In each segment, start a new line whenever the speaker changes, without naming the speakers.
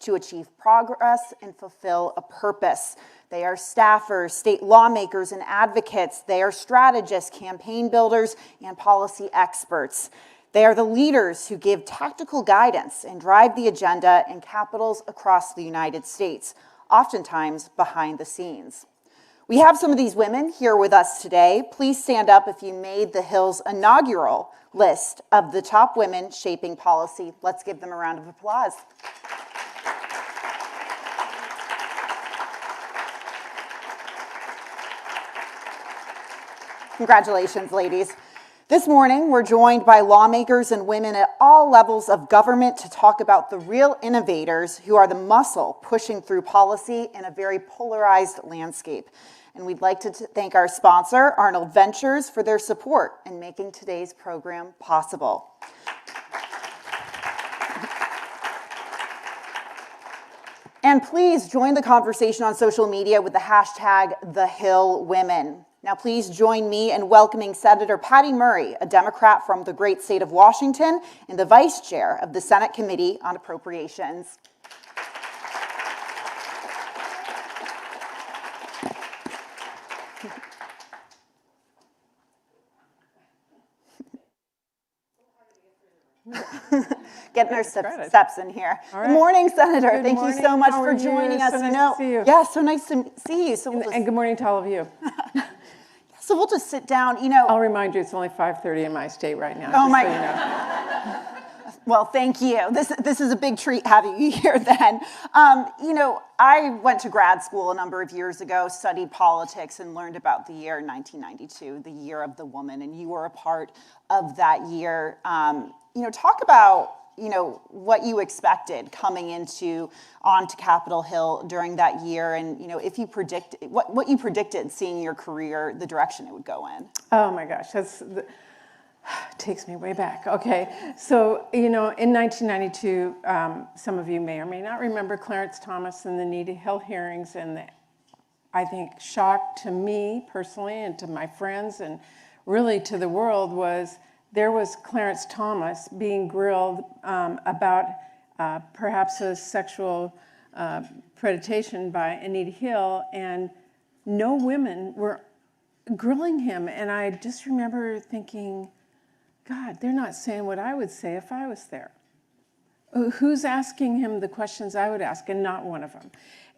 to achieve progress and fulfill a purpose. They are staffers, state lawmakers, and advocates. They are strategists, campaign builders, and policy experts. They are the leaders who give tactical guidance and drive the agenda in capitals across the United States, oftentimes behind the scenes. We have some of these women here with us today. Please stand up if you made the Hill's inaugural list of the top women shaping policy. Let's give them a round of applause. Congratulations, ladies. This morning, we're joined by lawmakers and women at all levels of government to talk about the real innovators who are the muscle pushing through policy in a very polarized landscape. And we'd like to thank our sponsor, Arnold Ventures, for their support in making today's program possible. And please join the conversation on social media with the hashtag #TheHillWomen. Now please join me in welcoming Senator Patty Murray, a Democrat from the great state of Washington and the Vice Chair of the Senate Committee on Appropriations. Getting our steps in here. Right. Good morning, Senator. Thank you so much for joining us.
So nice to see you.
Yeah, so nice to see you. So
and good morning to all of you.
So we'll just sit down,
I'll remind you, it's only 5:30 in my state right now.
Oh my God. Well, thank you. This is a big treat having you here then. I went to grad school a number of years ago, studied politics, and learned about the year 1992, the year of the woman, and you were a part of that year. Talk about what you expected coming onto Capitol Hill during that year, and if you what you predicted seeing your career, the direction it would go in.
Oh my gosh, takes me way back. Okay, so in 1992, some of you may or may not remember Clarence Thomas and the Anita Hill hearings, and I think shock to me personally and to my friends and really to the world was there was Clarence Thomas being grilled about perhaps a sexual predation by Anita Hill, and no women were grilling him. And I just remember thinking, God, they're not saying what I would say if I was there. Who's asking him the questions I would ask, and not one of them.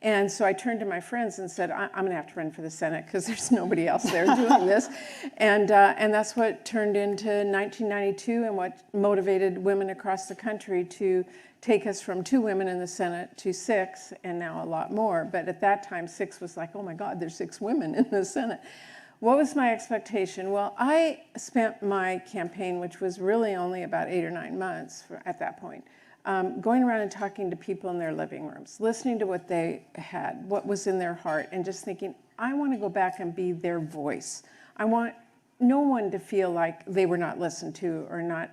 And so I turned to my friends and said, I'm going to have to run for the Senate because there's nobody else there doing this. And that's what turned into 1992 and what motivated women across the country to take us from 2 women in the Senate to 6, and now a lot more. But at that time, 6 was like, oh my God, there's 6 women in the Senate. What was my expectation? Well, I spent my campaign, which was really only about 8 or 9 months at that point, going around and talking to people in their living rooms, listening to what they had, what was in their heart, and just thinking, I want to go back and be their voice. I want no one to feel like they were not listened to or not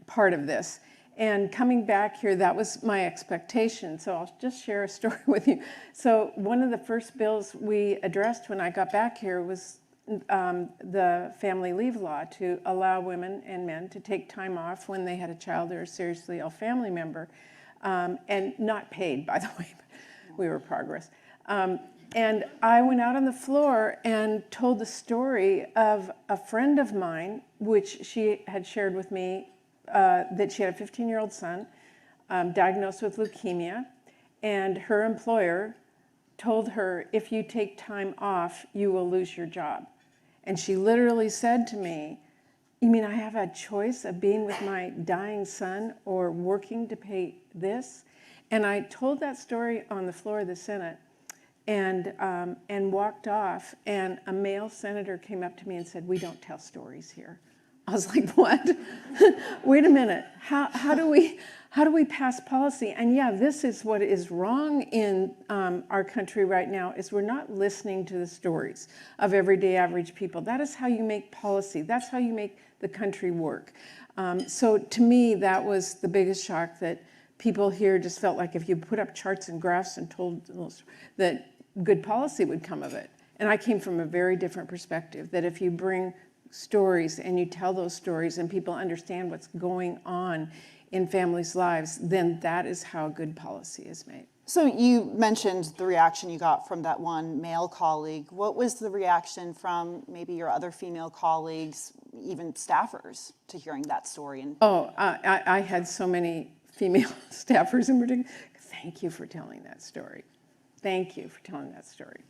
part of this. And coming back here, that was my expectation. So I'll just share a story with you. So one of the first bills we addressed when I got back here was the family leave law to allow women and men to take time off when they had a child or a seriously ill family member, and not paid, by the way. We were progress. And I went out on the floor and told the story of a friend of mine, which she had shared with me, that she had a 15-year-old son diagnosed with leukemia, and her employer told her, if you take time off, you will lose your job. And she literally said to me, you mean I have a choice of being with my dying son or working to pay this? And I told that story on the floor of the Senate and walked off, and a male senator came up to me and said, we don't tell stories here. I was like, what? Wait a minute. How do we pass policy? And yeah, this is what is wrong in our country right now, is we're not listening to the stories of everyday average people. That is how you make policy. That's how you make the country work. So to me, that was the biggest shock, that people here just felt like if you put up charts and graphs and told that good policy would come of it. And I came from a very different perspective, that if you bring stories and you tell those stories and people understand what's going on in families' lives, then that is how good policy is made.
So you mentioned the reaction you got from that one male colleague. What was the reaction from maybe your other female colleagues, even staffers, to hearing that story?
I had so many female staffers in particular. Thank you for telling that story. Thank you for telling that story.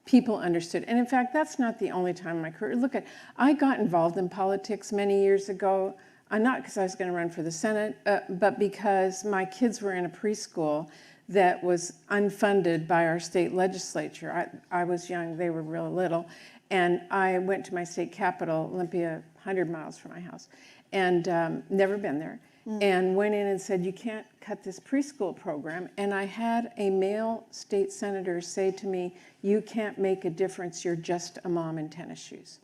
People understood. And in fact, that's not the only time in my career. Look, I got involved in politics many years ago, not because I was going to run for the Senate, but because my kids were in a preschool that was unfunded by our state legislature. I was young, they were real little, and I went to my state capital, Olympia, 100 miles from my house, and never been there, and went in and said, you can't cut this preschool program. And I had a male state senator say to me, you can't make a difference, you're just a mom in tennis shoes,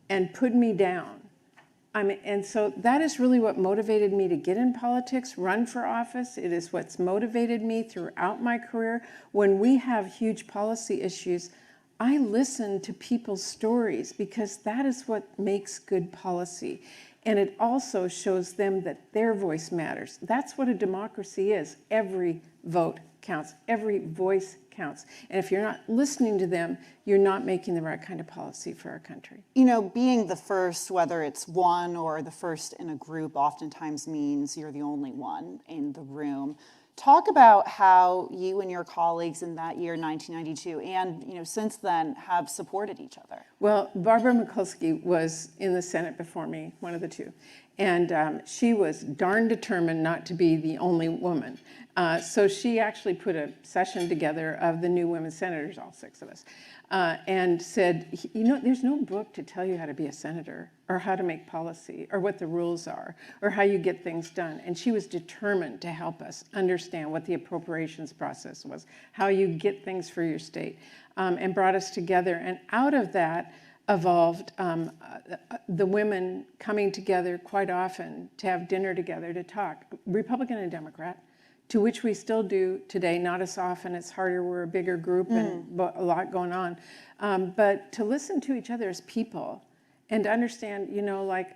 and put me down. And so that is really what motivated me to get in politics, run for office. It is what's motivated me throughout my career. When we have huge policy issues, I listen to people's stories because that is what makes good policy. And it also shows them that their voice matters. That's what a democracy is. Every vote counts. Every voice counts. And if you're not listening to them, you're not making the right kind of policy for our country.
You know, being the first, whether it's one or the first in a group, oftentimes means you're the only one in the room. Talk about how you and your colleagues in that year, 1992, and since then, have supported each other.
Well, Barbara Mikulski was in the Senate before me, one of the two, and she was darn determined not to be the only woman. So she actually put a session together of the new women senators, all 6 of us, and said, there's no book to tell you how to be a senator or how to make policy or what the rules are or how you get things done. And she was determined to help us understand what the appropriations process was, how you get things for your state, and brought us together. And out of that evolved the women coming together quite often to have dinner together to talk, Republican and Democrat, to which we still do today, not as often, it's harder, we're a bigger group and a lot going on. But to listen to each other as people and to understand,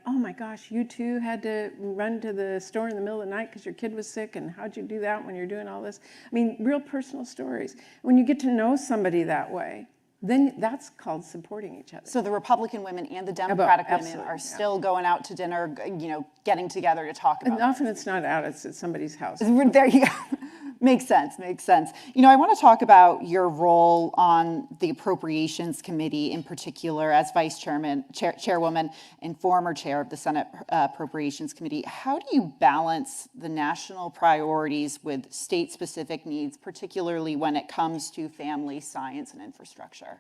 oh my gosh, you too had to run to the store in the middle of the night because your kid was sick, and how'd you do that when you're doing all this? I mean, real personal stories. When you get to know somebody that way, then that's called supporting each other.
So the Republican women and the Democratic women are still going out to dinner, getting together to talk about
it. And often it's not out, it's at somebody's house.
There you go. Makes sense. I want to talk about your role on the Appropriations Committee in particular as Vice Chairwoman and former chair of the Senate Appropriations Committee. How do you balance the national priorities with state-specific needs, particularly when it comes to family, science, and infrastructure?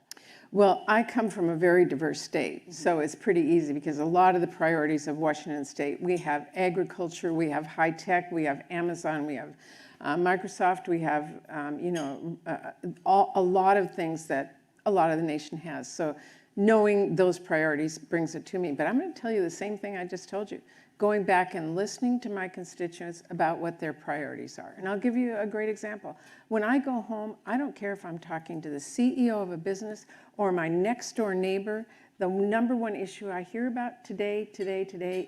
Well, I come from a very diverse state, so it's pretty easy because a lot of the priorities of Washington State, we have agriculture, we have high tech, we have Amazon, we have Microsoft, we have, a lot of things that a lot of the nation has. So knowing those priorities brings it to me. But I'm going to tell you the same thing I just told you, going back and listening to my constituents about what their priorities are. And I'll give you a great example. When I go home, I don't care if I'm talking to the CEO of a business or my next door neighbor. The number one issue I hear about today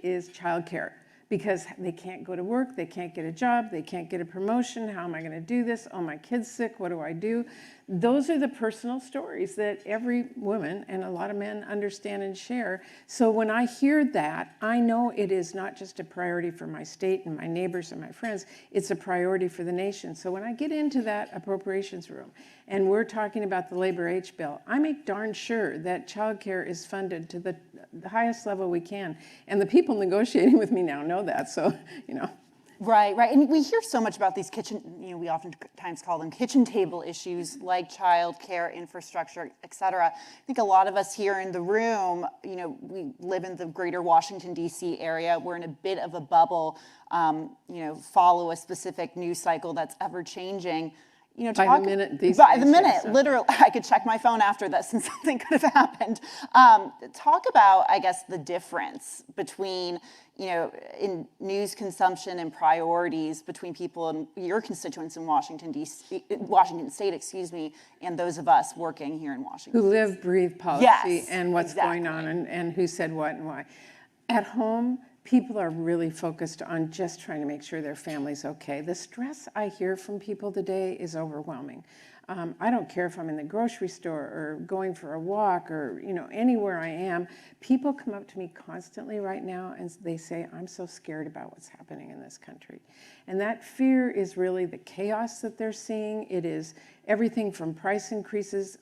is childcare. Because they can't go to work, they can't get a job, they can't get a promotion. How am I going to do this? Oh, my kid's sick, what do I do? Those are the personal stories that every woman and a lot of men understand and share. So when I hear that, I know it is not just a priority for my state and my neighbors and my friends, it's a priority for the nation. So when I get into that appropriations room and we're talking about the labor H bill, I make darn sure that childcare is funded to the highest level we can. And the people negotiating with me now know that, so,
Right. And we hear so much about these we oftentimes call them kitchen table issues like child care, infrastructure, et cetera. I think a lot of us here in the room, we live in the greater Washington, D.C. area. We're in a bit of a bubble, follow a specific news cycle that's ever changing.
By the minute,
literally, I could check my phone after this and something could have happened. Talk about, I guess, the difference between, in news consumption and priorities between people and your constituents in Washington State, and those of us working here in Washington.
Who live, breathe policy and what's going on and who said what and why. At home, people are really focused on just trying to make sure their family's okay. The stress I hear from people today is overwhelming. I don't care if I'm in the grocery store or going for a walk or anywhere I am. People come up to me constantly right now and they say, I'm so scared about what's happening in this country. And that fear is really the chaos that they're seeing. It is everything from price increases.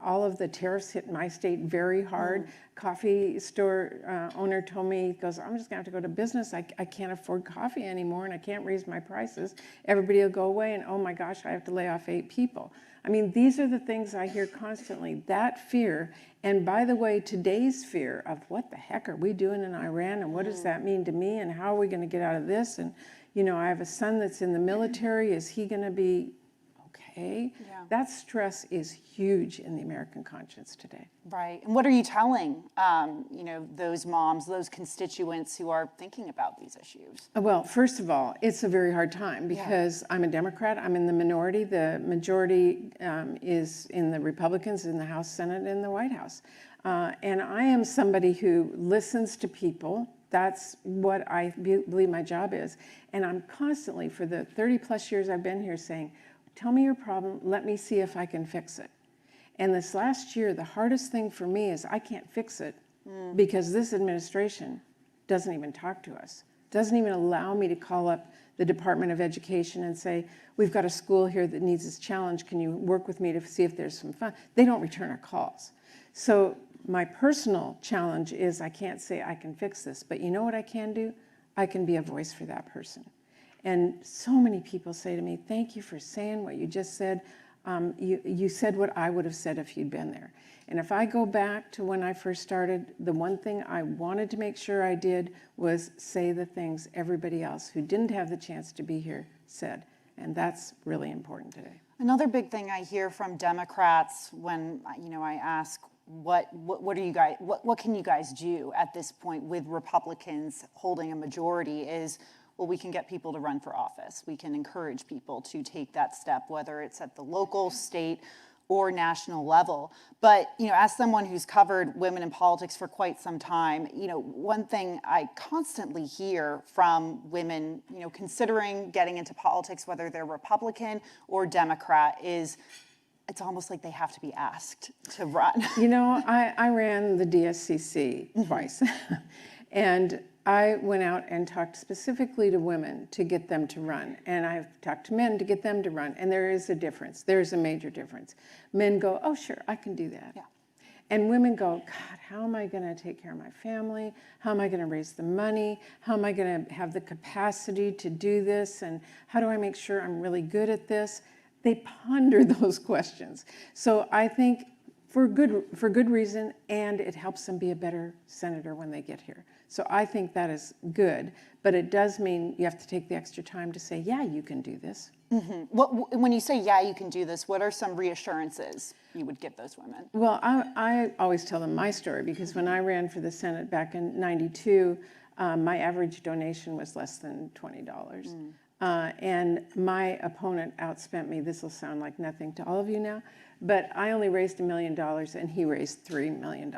All of the tariffs hit my state very hard. Coffee store owner told me, he goes, I'm just gonna have to go to business. I can't afford coffee anymore and I can't raise my prices. Everybody will go away and oh my gosh, I have to lay off 8 people. I mean, these are the things I hear constantly, that fear. And by the way, today's fear of what the heck are we doing in Iran and what does that mean to me and how are we gonna get out of this? And I have a son that's in the military. Is he gonna be okay?
Yeah.
That stress is huge in the American conscience today.
Right. And what are you telling, those moms, those constituents who are thinking about these issues?
Well, first of all, it's a very hard time because I'm a Democrat. I'm in the minority. The majority is in the Republicans in the House, Senate, and the White House. And I am somebody who listens to people. That's what I believe my job is. And I'm constantly, for the 30 plus years I've been here, saying, tell me your problem, let me see if I can fix it. And this last year, the hardest thing for me is I can't fix it because this administration doesn't even talk to us, doesn't even allow me to call up the Department of Education and say, we've got a school here that needs this challenge, can you work with me to see if there's some fun? They don't return our calls. So my personal challenge is I can't say I can fix this, but you know what I can do? I can be a voice for that person. And so many people say to me, thank you for saying what you just said. You said what I would have said if you'd been there. And if I go back to when I first started, the one thing I wanted to make sure I did was say the things everybody else who didn't have the chance to be here said. And that's really important today.
Another big thing I hear from Democrats when I ask what can you guys do at this point with Republicans holding a majority is, well, we can get people to run for office. We can encourage people to take that step, whether it's at the local, state, or national level. But, as someone who's covered women in politics for quite some time, one thing I constantly hear from women, considering getting into politics, whether they're Republican or Democrat, is it's almost like they have to be asked to run.
I ran the DSCC twice. And I went out and talked specifically to women to get them to run. And I've talked to men to get them to run. And there is a difference. There's a major difference. Men go, oh, sure, I can do that.
Yeah.
And women go, God, how am I going to take care of my family? How am I going to raise the money? How am I going to have the capacity to do this? And how do I make sure I'm really good at this? They ponder those questions. So I think for good reason, and it helps them be a better senator when they get here. So I think that is good, but it does mean you have to take the extra time to say, yeah, you can do this.
Mm-hmm. When you say, yeah, you can do this, what are some reassurances you would give those women?
Well, I always tell them my story because when I ran for the Senate back in '92, my average donation was less than $20. And my opponent outspent me. This will sound like nothing to all of you now, but I only raised $1 million and he raised $3 million.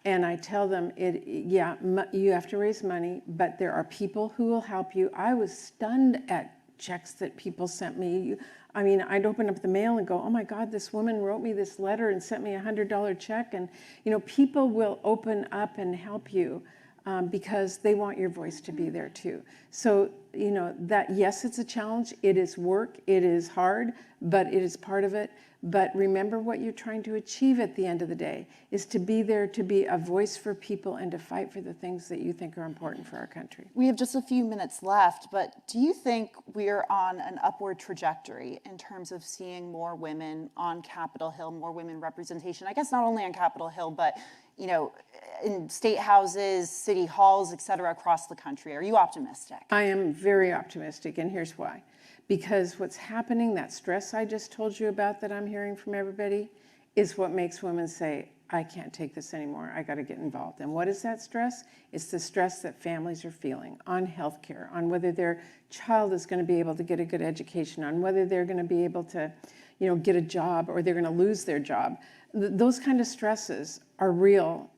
And I tell them, you have to raise money, but there are people who will help you. I was stunned at checks that people sent me. I mean, I'd open up the mail and go, oh my God, this woman wrote me this letter and sent me a $100 check. And, people will open up and help you because they want your voice to be there too. So, that, yes, it's a challenge. It is work. It is hard, but it is part of it. But remember what you're trying to achieve at the end of the day is to be there to be a voice for people and to fight for the things that you think are important for our country.
We have just a few minutes left, but do you think we're on an upward trajectory in terms of seeing more women on Capitol Hill, more women representation? I guess not only on Capitol Hill, but in state houses, city halls, et cetera, across the country. Are you optimistic?
I am very optimistic, and here's why. Because what's happening, that stress I just told you about that I'm hearing from everybody, is what makes women say, I can't take this anymore, I gotta get involved. And what is that stress? It's the stress that families are feeling on healthcare, on whether their child is gonna be able to get a good education, on whether they're gonna be able to get a job or they're gonna lose their job. Those kind of stresses are real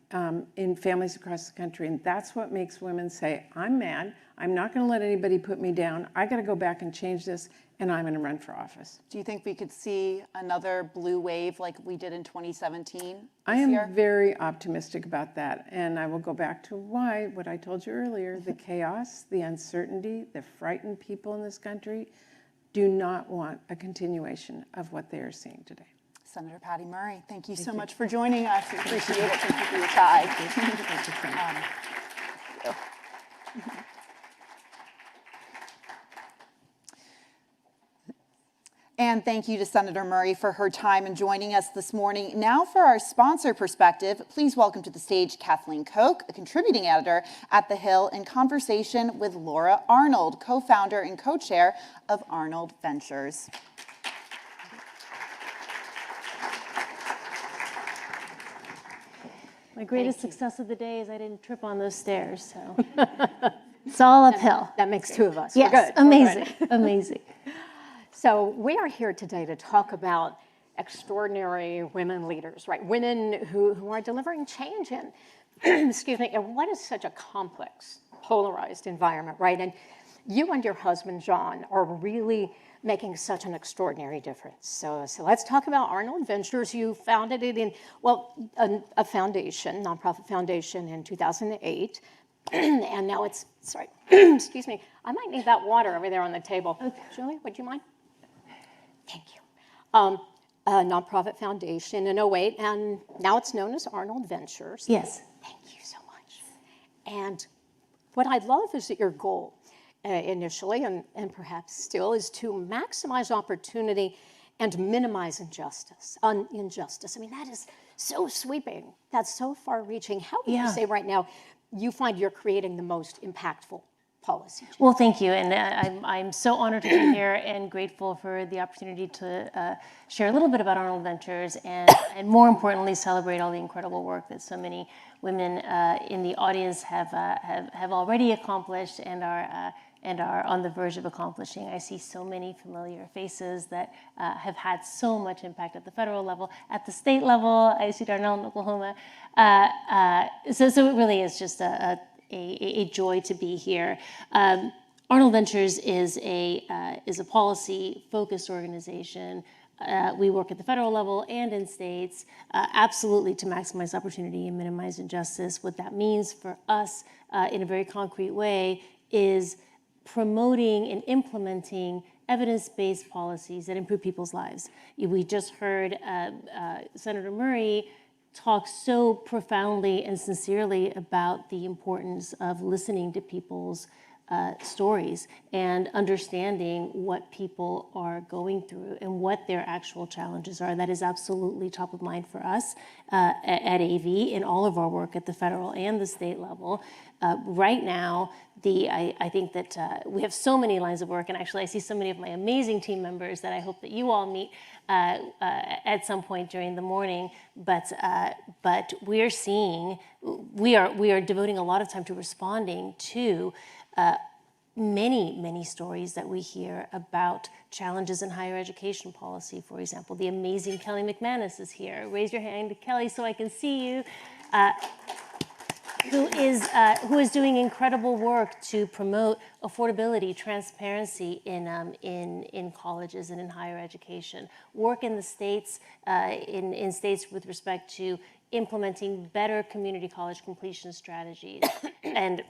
in families across the country. And that's what makes women say, I'm mad. I'm not going to let anybody put me down. I got to go back and change this, and I'm going to run for office.
Do you think we could see another blue wave like we did in 2017
I
this
am
year?
very optimistic about that. And I will go back to what I told you earlier, the chaos, the uncertainty, the frightened people in this country do not want a continuation of what they are seeing today.
Senator Patty Murray, thank you so much for joining us. We appreciate it. Thank you for your time. And thank you to Senator Murray for her time and joining us this morning. Now for our sponsor perspective, please welcome to the stage Kathleen Koch, a contributing editor at The Hill, in conversation with Laura Arnold, co-founder and co-chair of Arnold Ventures.
My greatest success of the day is I didn't trip on those stairs, so it's all uphill.
That makes two of us.
Yes,
We're good.
amazing,
We're good.
amazing.
So we are here today to talk about extraordinary women leaders, right? Women who are delivering change in, excuse me, and what is such a complex, polarized environment, right? And you and your husband, John, are really making such an extraordinary difference. So let's talk about Arnold Ventures. You founded it in, well, a foundation, nonprofit foundation in 2008. And now it's, sorry, excuse me, I might need that water over there on the table. Okay. Julie, would you mind? Thank you. A nonprofit foundation in 2008, and now it's known as Arnold Ventures.
Yes.
Thank you so much. And what I love is that your goal initially, and perhaps still, is to maximize opportunity and minimize injustice. I mean, that is so sweeping. That's so far-reaching. How would you say right now you find you're creating the most impactful policy?
Well, thank you, and I'm so honored to be here and grateful for the opportunity to share a little bit about Arnold Ventures and more importantly, celebrate all the incredible work that so many women in the audience have already accomplished and are on the verge of accomplishing. I see so many familiar faces that have had so much impact at the federal level, at the state level. I see Darnell in Oklahoma. So it really is just a joy to be here. Arnold Ventures is a policy-focused organization. We work at the federal level and in states, absolutely to maximize opportunity and minimize injustice. What that means for us in a very concrete way is promoting and implementing evidence-based policies that improve people's lives. We just heard Senator Murray talk so profoundly and sincerely about the importance of listening to people's stories and understanding what people are going through and what their actual challenges are. That is absolutely top of mind for us at AV in all of our work at the federal and the state level. Right now, I think that we have so many lines of work, and actually I see so many of my amazing team members that I hope that you all meet at some point during the morning. But we are devoting a lot of time to responding to many stories that we hear about challenges in higher education policy. For example, the amazing Kelly McManus is here. Raise your hand, Kelly, so I can see you. Who is doing incredible work to promote affordability, transparency in colleges and in higher education. Work in the states, in states with respect to implementing better community college completion strategies and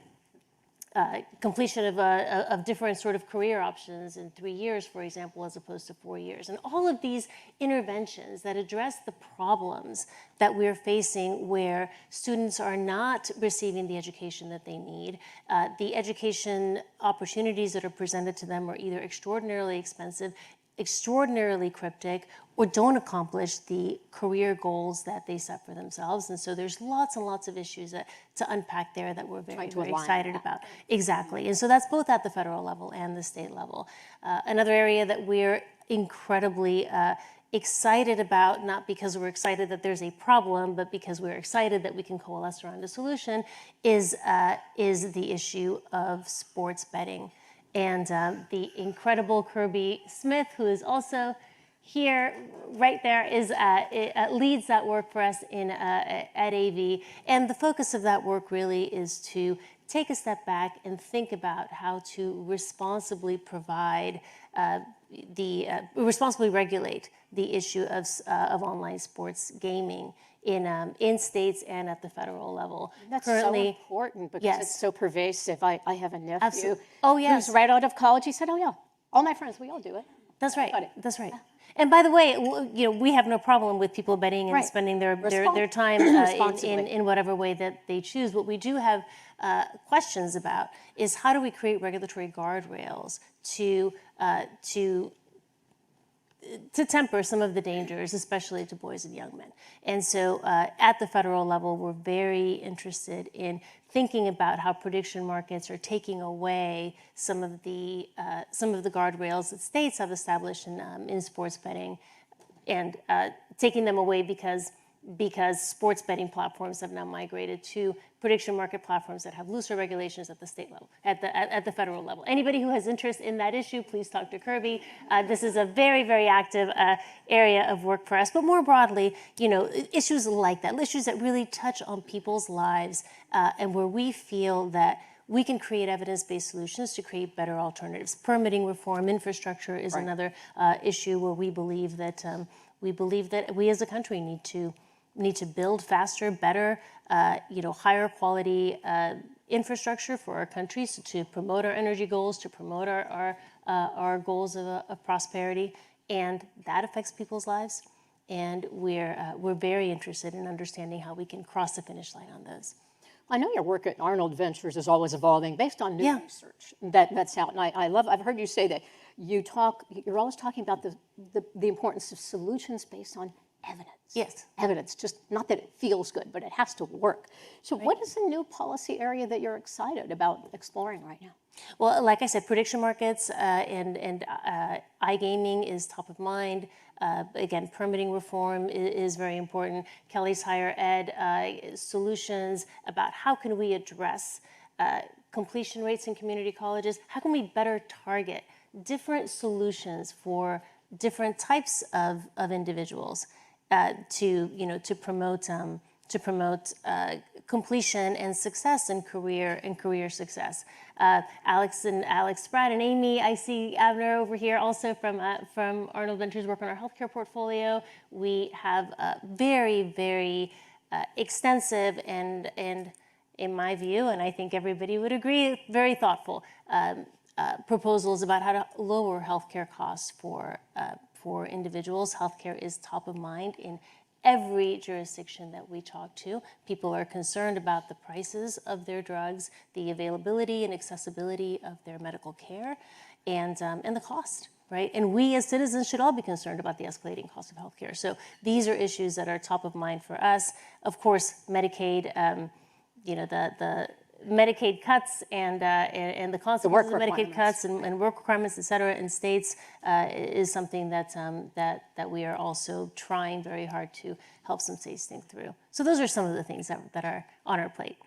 completion of different sort of career options in 3 years, for example, as opposed to 4 years. And all of these interventions that address the problems that we're facing where students are not receiving the education that they need, the education opportunities that are presented to them are either extraordinarily expensive, extraordinarily cryptic, or don't accomplish the career goals that they set for themselves. And so there's lots and lots of issues to unpack there that we're very excited about. Exactly. And so that's both at the federal level and the state level. Another area that we're incredibly excited about, not because we're excited that there's a problem, but because we're excited that we can coalesce around a solution, is the issue of sports betting. And the incredible Kirby Smith, who is also here, right there, is it leads that work for us at AV. And the focus of that work really is to take a step back and think about how to responsibly responsibly regulate the issue of online sports gaming in states and at the federal level.
That's so important because
yes.
it's so pervasive. I have a nephew
Absolutely. Oh, yes.
who's right out of college. He said, oh, yeah, all my friends, we all do it.
That's right. That's right. And by the way, we have no problem with people betting and spending their time in whatever way that they choose. What we do have questions about is how do we create regulatory guardrails to temper some of the dangers, especially to boys and young men. And so at the federal level, we're very interested in thinking about how prediction markets are taking away some of the guardrails that states have established in sports betting, and taking them away because sports betting platforms have now migrated to prediction market platforms that have looser regulations at the state level, at the federal level. Anybody who has interest in that issue, please talk to Kirby. This is a very, very active area of work for us. But more broadly, issues like that, issues that really touch on people's lives, and where we feel that we can create evidence-based solutions to create better alternatives. Permitting reform, infrastructure is another issue where we believe that we as a country need to build faster, better, higher quality infrastructure for our countries to promote our energy goals, to promote our goals of prosperity, and that affects people's lives. And we're very interested in understanding how we can cross the finish line on those.
I know your work at Arnold Ventures is always evolving based on new research that's out. And I've heard you say that you're always talking about the importance of solutions based on evidence.
Yes.
Evidence, just not that it feels good, but it has to work. So what is the new policy area that you're excited about exploring right now?
Well, like I said, prediction markets and iGaming is top of mind. Again, permitting reform is very important. Kelly's higher ed solutions about how can we address completion rates in community colleges? How can we better target different solutions for different types of individuals to promote completion and success and career success. Alex Spratt and Amy, I see Abner over here also from Arnold Ventures work on our healthcare portfolio. We have very, very extensive and in my view, and I think everybody would agree, very thoughtful proposals about how to lower healthcare costs for individuals. Healthcare is top of mind in every jurisdiction that we talk to. People are concerned about the prices of their drugs, the availability and accessibility of their medical care, and the cost, right? And we as citizens should all be concerned about the escalating cost of healthcare. So these are issues that are top of mind for us. Of course, Medicaid, the Medicaid cuts and the consequences of Medicaid cuts and work requirements, et cetera, in states is something that we are also trying very hard to help some states think through. So those are some of the things that are on our plate.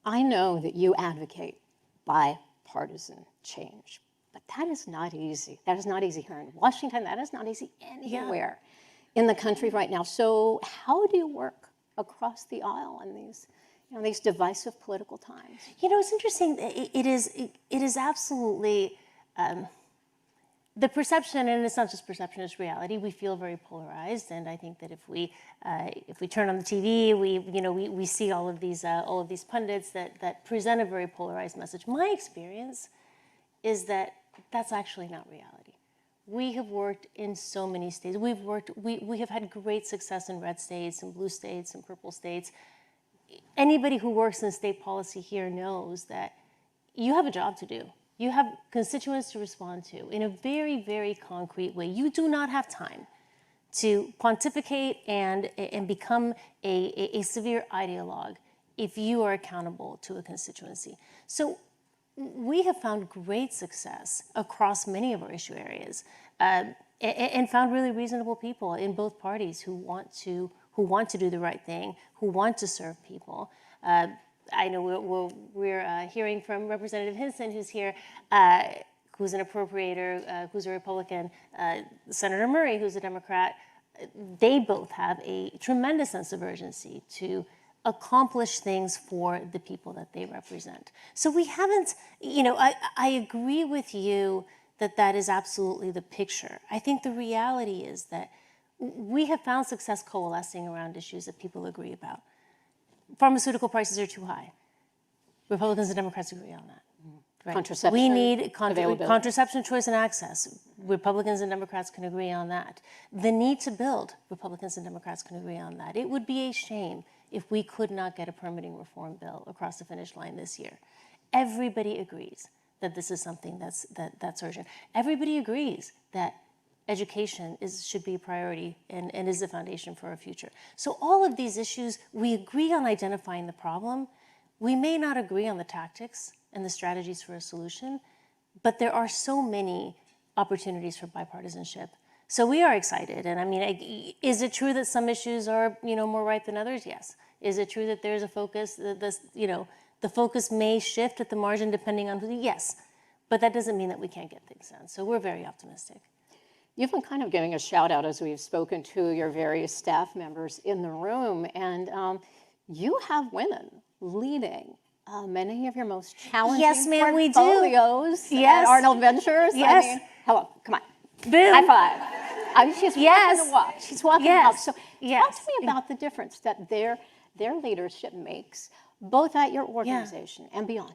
I know that you advocate bipartisan change, but that is not easy. That is not easy here in Washington. That is not easy anywhere in the country right now. So how do you work across the aisle in these divisive political times?
It's interesting. It is absolutely the perception, and it's not just perception; it's reality. We feel very polarized, and I think that if we turn on the TV, we see all of these pundits that present a very polarized message. My experience is that that's actually not reality. We have worked in so many states. We have had great success in red states, and blue states, and purple states. Anybody who works in state policy here knows that you have a job to do. You have constituents to respond to in a very, very concrete way. You do not have time to pontificate and become a severe ideologue if you are accountable to a constituency. So we have found great success across many of our issue areas and found really reasonable people in both parties who want to do the right thing, who want to serve people. I know we're hearing from Representative Hinson, who's here, who's an appropriator, who's a Republican, Senator Murray, who's a Democrat, they both have a tremendous sense of urgency to accomplish things for the people that they represent. So we haven't, I agree with you that that is absolutely the picture. I think the reality is that we have found success coalescing around issues that people agree about. Pharmaceutical prices are too high. Republicans and Democrats agree on that. Right.
Contraception,
we need
availability.
contraception, choice, and access. Republicans and Democrats can agree on that. The need to build, Republicans and Democrats can agree on that. It would be a shame if we could not get a permitting reform bill across the finish line this year. Everybody agrees that this is something that's urgent. Everybody agrees that education should be a priority and is the foundation for our future. So all of these issues, we agree on identifying the problem. We may not agree on the tactics and the strategies for a solution, but there are so many opportunities for bipartisanship. So we are excited. And I mean, is it true that some issues are, more ripe than others? Yes. Is it true that there's a focus, the focus may shift at the margin depending on who? Yes. But that doesn't mean that we can't get things done. So we're very optimistic.
You've been kind of giving a shout out as we've spoken to your various staff members in the room, and you have women leading many of your most challenging
Yes, ma'am, we do.
portfolios
Yes.
at Arnold Ventures.
Yes.
I mean, hello, come on.
Boom.
High five. She's walking the walk. She's walking the walk.
Yes.
So
Yes.
talk to me about the difference that their leadership makes, both at your organization and beyond.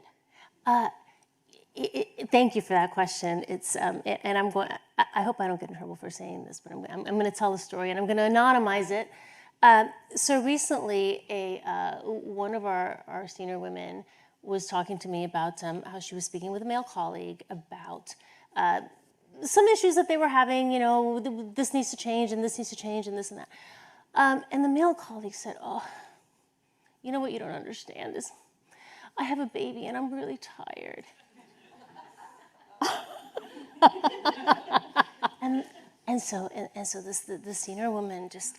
Thank you for that question. It's and I'm going. I hope I don't get in trouble for saying this, but I'm going to tell a story and I'm going to anonymize it. So recently, one of our senior women was talking to me about how she was speaking with a male colleague about some issues that they were having. This needs to change and this needs to change and this and that. And the male colleague said, "Oh, you know what you don't understand is, I have a baby and I'm really tired." And so the senior woman just,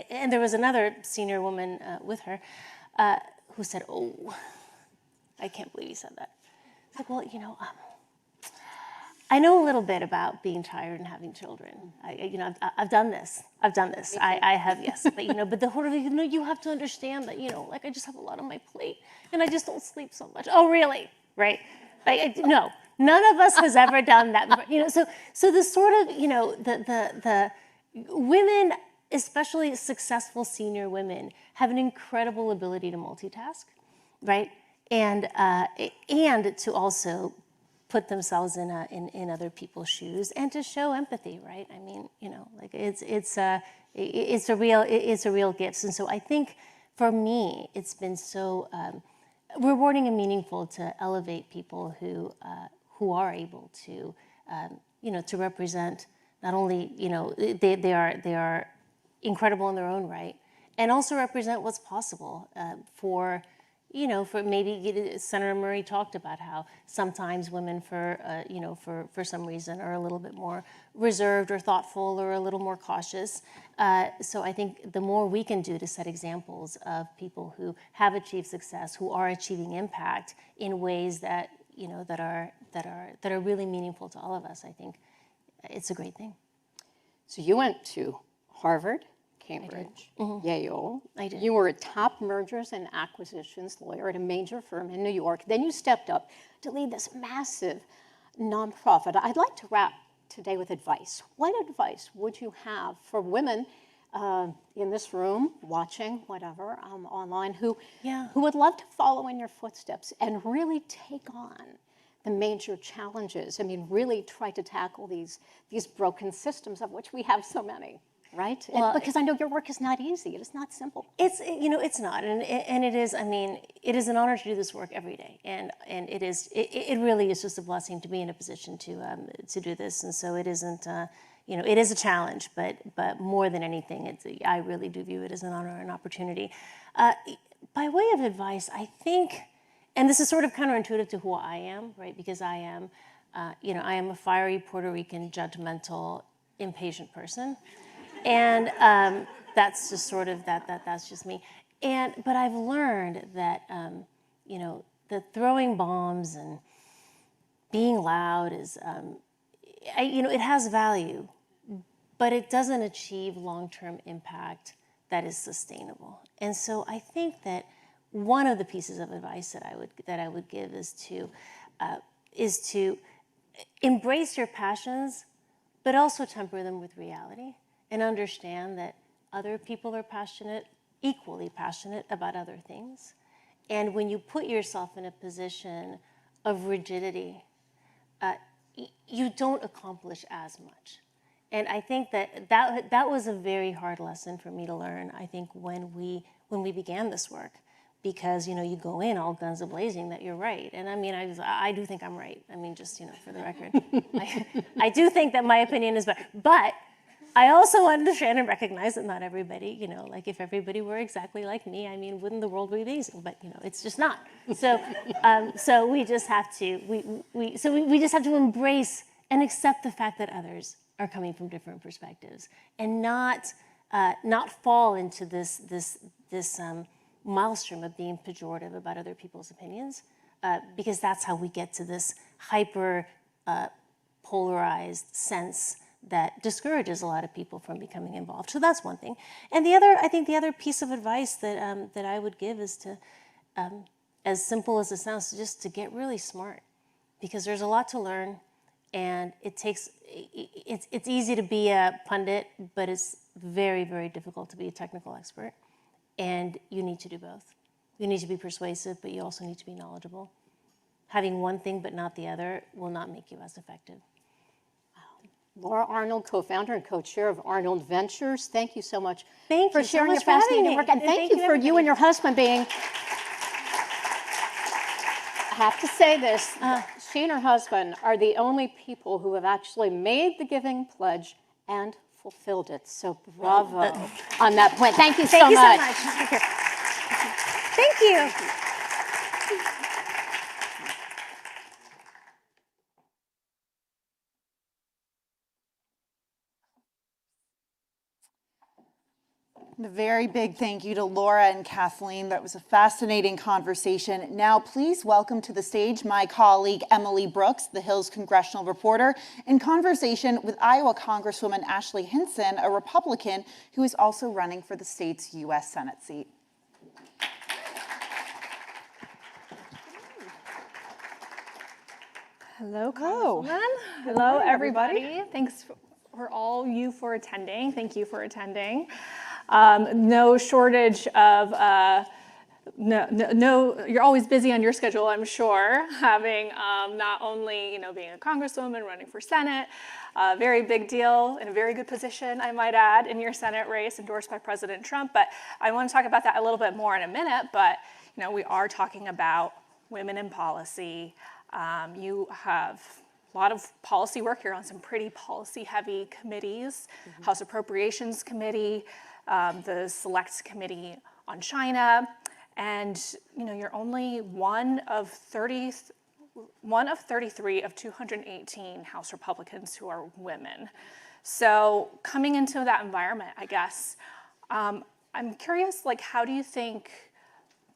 and there was another senior woman with her who said, "Oh, I can't believe you said that." It's like, well, I know a little bit about being tired and having children. I've done this. I have, yes. But the whole of you have to understand that, I just have a lot on my plate and I just don't sleep so much. Oh, really? Right? No. None of us has ever done that before. So the sort of, the women, especially successful senior women, have an incredible ability to multitask, right? And to also put themselves in other people's shoes and to show empathy, right? I mean, it's a real gift. And so I think for me, it's been so rewarding and meaningful to elevate people who are able to, to represent not only, they are incredible in their own right, and also represent what's possible for maybe Senator Murray talked about how sometimes women for some reason are a little bit more reserved or thoughtful or a little more cautious. So I think the more we can do to set examples of people who have achieved success, who are achieving impact in ways that that are really meaningful to all of us, I think it's a great thing.
So you went to Harvard, Cambridge, Yale.
I did.
You were a top mergers and acquisitions lawyer at a major firm in New York. Then you stepped up to lead this massive nonprofit. I'd like to wrap today with advice. What advice would you have for women in this room, watching, whatever, online, who would love to follow in your footsteps and really take on the major challenges? I mean, really try to tackle these broken systems of which we have so many, right? Well, because I know your work is not easy. It is not simple.
It's not, and it is. I mean, it is an honor to do this work every day, and it really is just a blessing to be in a position to do this. And so it isn't. It is a challenge, but more than anything, I really do view it as an honor and opportunity. By way of advice, I think, and this is sort of counterintuitive to who I am, right? Because I am, I am a fiery Puerto Rican, judgmental, impatient person, and that's just sort of that's just me. But I've learned that, that throwing bombs and being loud is, it has value, but it doesn't achieve long-term impact that is sustainable. And so I think that one of the pieces of advice that I would give is to embrace your passions, but also temper them with reality and understand that other people are equally passionate about other things. And when you put yourself in a position of rigidity, you don't accomplish as much. And I think that was a very hard lesson for me to learn, I think, when we began this work. Because, you go in all guns a-blazing that you're right. And I mean, I do think I'm right. I mean, just, for the record. I do think that my opinion is better. But I also understand and recognize that not everybody, like if everybody were exactly like me, I mean, wouldn't the world be amazing? But, it's just not. So so we just have to, we just have to embrace and accept the fact that others are coming from different perspectives and not fall into this maelstrom of being pejorative about other people's opinions, because that's how we get to this hyper polarized sense that discourages a lot of people from becoming involved. So that's one thing. And I think the other piece of advice that I would give is to, as simple as it sounds, just to get really smart, because there's a lot to learn, and it's easy to be a pundit, but it's very, very difficult to be a technical expert. And you need to do both. You need to be persuasive, but you also need to be knowledgeable. Having one thing but not the other will not make you as effective.
Laura Arnold, co-founder and co-chair of Arnold Ventures. Thank you so much
for
sharing your fascinating work. And thank you for you and your husband being, I have to say this, she and her husband are the only people who have actually made the giving pledge and fulfilled it. So bravo on that point. Thank you so much.
Thank you.
A very big thank you to Laura and Kathleen. That was a fascinating conversation. Now, please welcome to the stage my colleague, Emily Brooks, the Hill's congressional reporter, in conversation with Iowa Congresswoman Ashley Hinson, a Republican who is also running for the state's U.S. Senate seat.
Hello, Congresswoman. Hello, everybody. Thanks for all you for attending. Thank you for attending. No shortage of, you're always busy on your schedule, I'm sure, having not only, being a congresswoman, running for Senate, a very big deal, in a very good position, I might add, in your Senate race endorsed by President Trump. But I want to talk about that a little bit more in a minute. But, we are talking about women in policy. You have a lot of policy work. You're on some pretty policy-heavy committees, House Appropriations Committee, the Select Committee on China, and you're only one of 33 of 218 House Republicans who are women. So coming into that environment, I guess, I'm curious, how do you think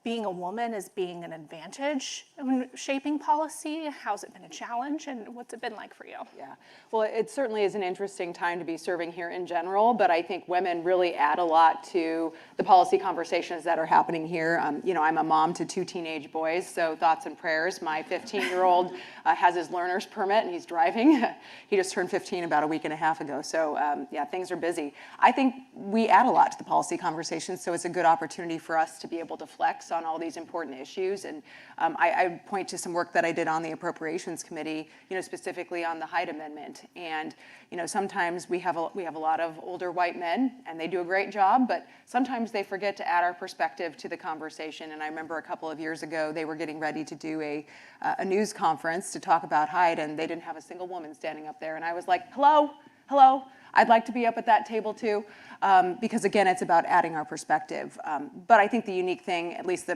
being a woman is being an advantage in shaping policy? How's it been a challenge, and what's it been like for you?
Yeah, well, it certainly is an interesting time to be serving here in general, but I think women really add a lot to the policy conversations that are happening here. I'm a mom to 2 teenage boys, so thoughts and prayers. My 15-year-old has his learner's permit, and he's driving. He just turned 15 about a week and a half ago, so yeah, things are busy. I think we add a lot to the policy conversations, so it's a good opportunity for us to be able to flex on all these important issues. And I point to some work that I did on the Appropriations Committee, specifically on the Hyde Amendment. And sometimes we have a lot of older white men, and they do a great job, but sometimes they forget to add our perspective to the conversation. And I remember a couple of years ago, they were getting ready to do a news conference to talk about Hyde, and they didn't have a single woman standing up there. And I was like, hello, I'd like to be up at that table too, because again, it's about adding our perspective. But I think the unique thing, at least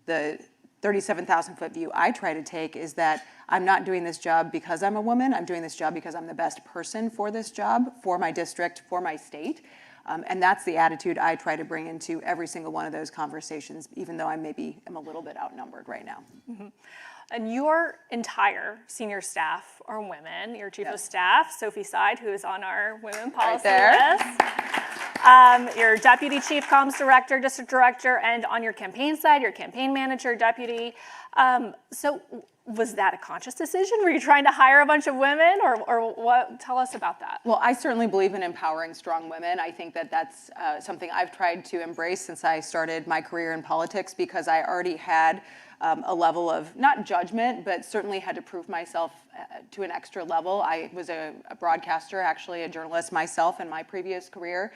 the 37,000-foot view I try to take, is that I'm not doing this job because I'm a woman. I'm doing this job because I'm the best person for this job, for my district, for my state. And that's the attitude I try to bring into every single one of those conversations, even though I maybe am a little bit outnumbered right now.
Mm-hmm. And your entire senior staff are women. Your chief of staff, Sophie Side, who is on our women policy list. Your deputy chief comms director, district director, and on your campaign side, your campaign manager, deputy. So was that a conscious decision? Were you trying to hire a bunch of women, or what? Tell us about that.
Well, I certainly believe in empowering strong women. I think that that's something I've tried to embrace since I started my career in politics, because I already had a level of, not judgment, but certainly had to prove myself to an extra level. I was a broadcaster, actually a journalist myself in my previous career.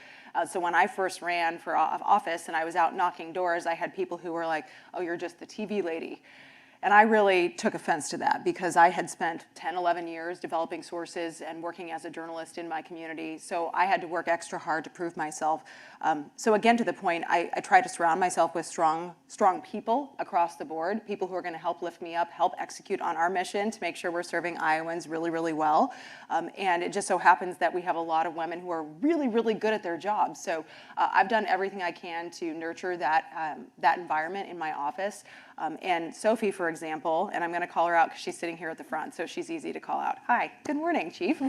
So when I first ran for office and I was out knocking doors, I had people who were like, oh, you're just the TV lady. And I really took offense to that, because I had spent 10, 11 years developing sources and working as a journalist in my community. So I had to work extra hard to prove myself. So again, to the point, I try to surround myself with strong people across the board, people who are going to help lift me up, help execute on our mission to make sure we're serving Iowans really, really well. And it just so happens that we have a lot of women who are really, really good at their jobs. So I've done everything I can to nurture that environment in my office. And Sophie, for example, and I'm going to call her out because she's sitting here at the front, so she's easy to call out. Hi, good morning, Chief.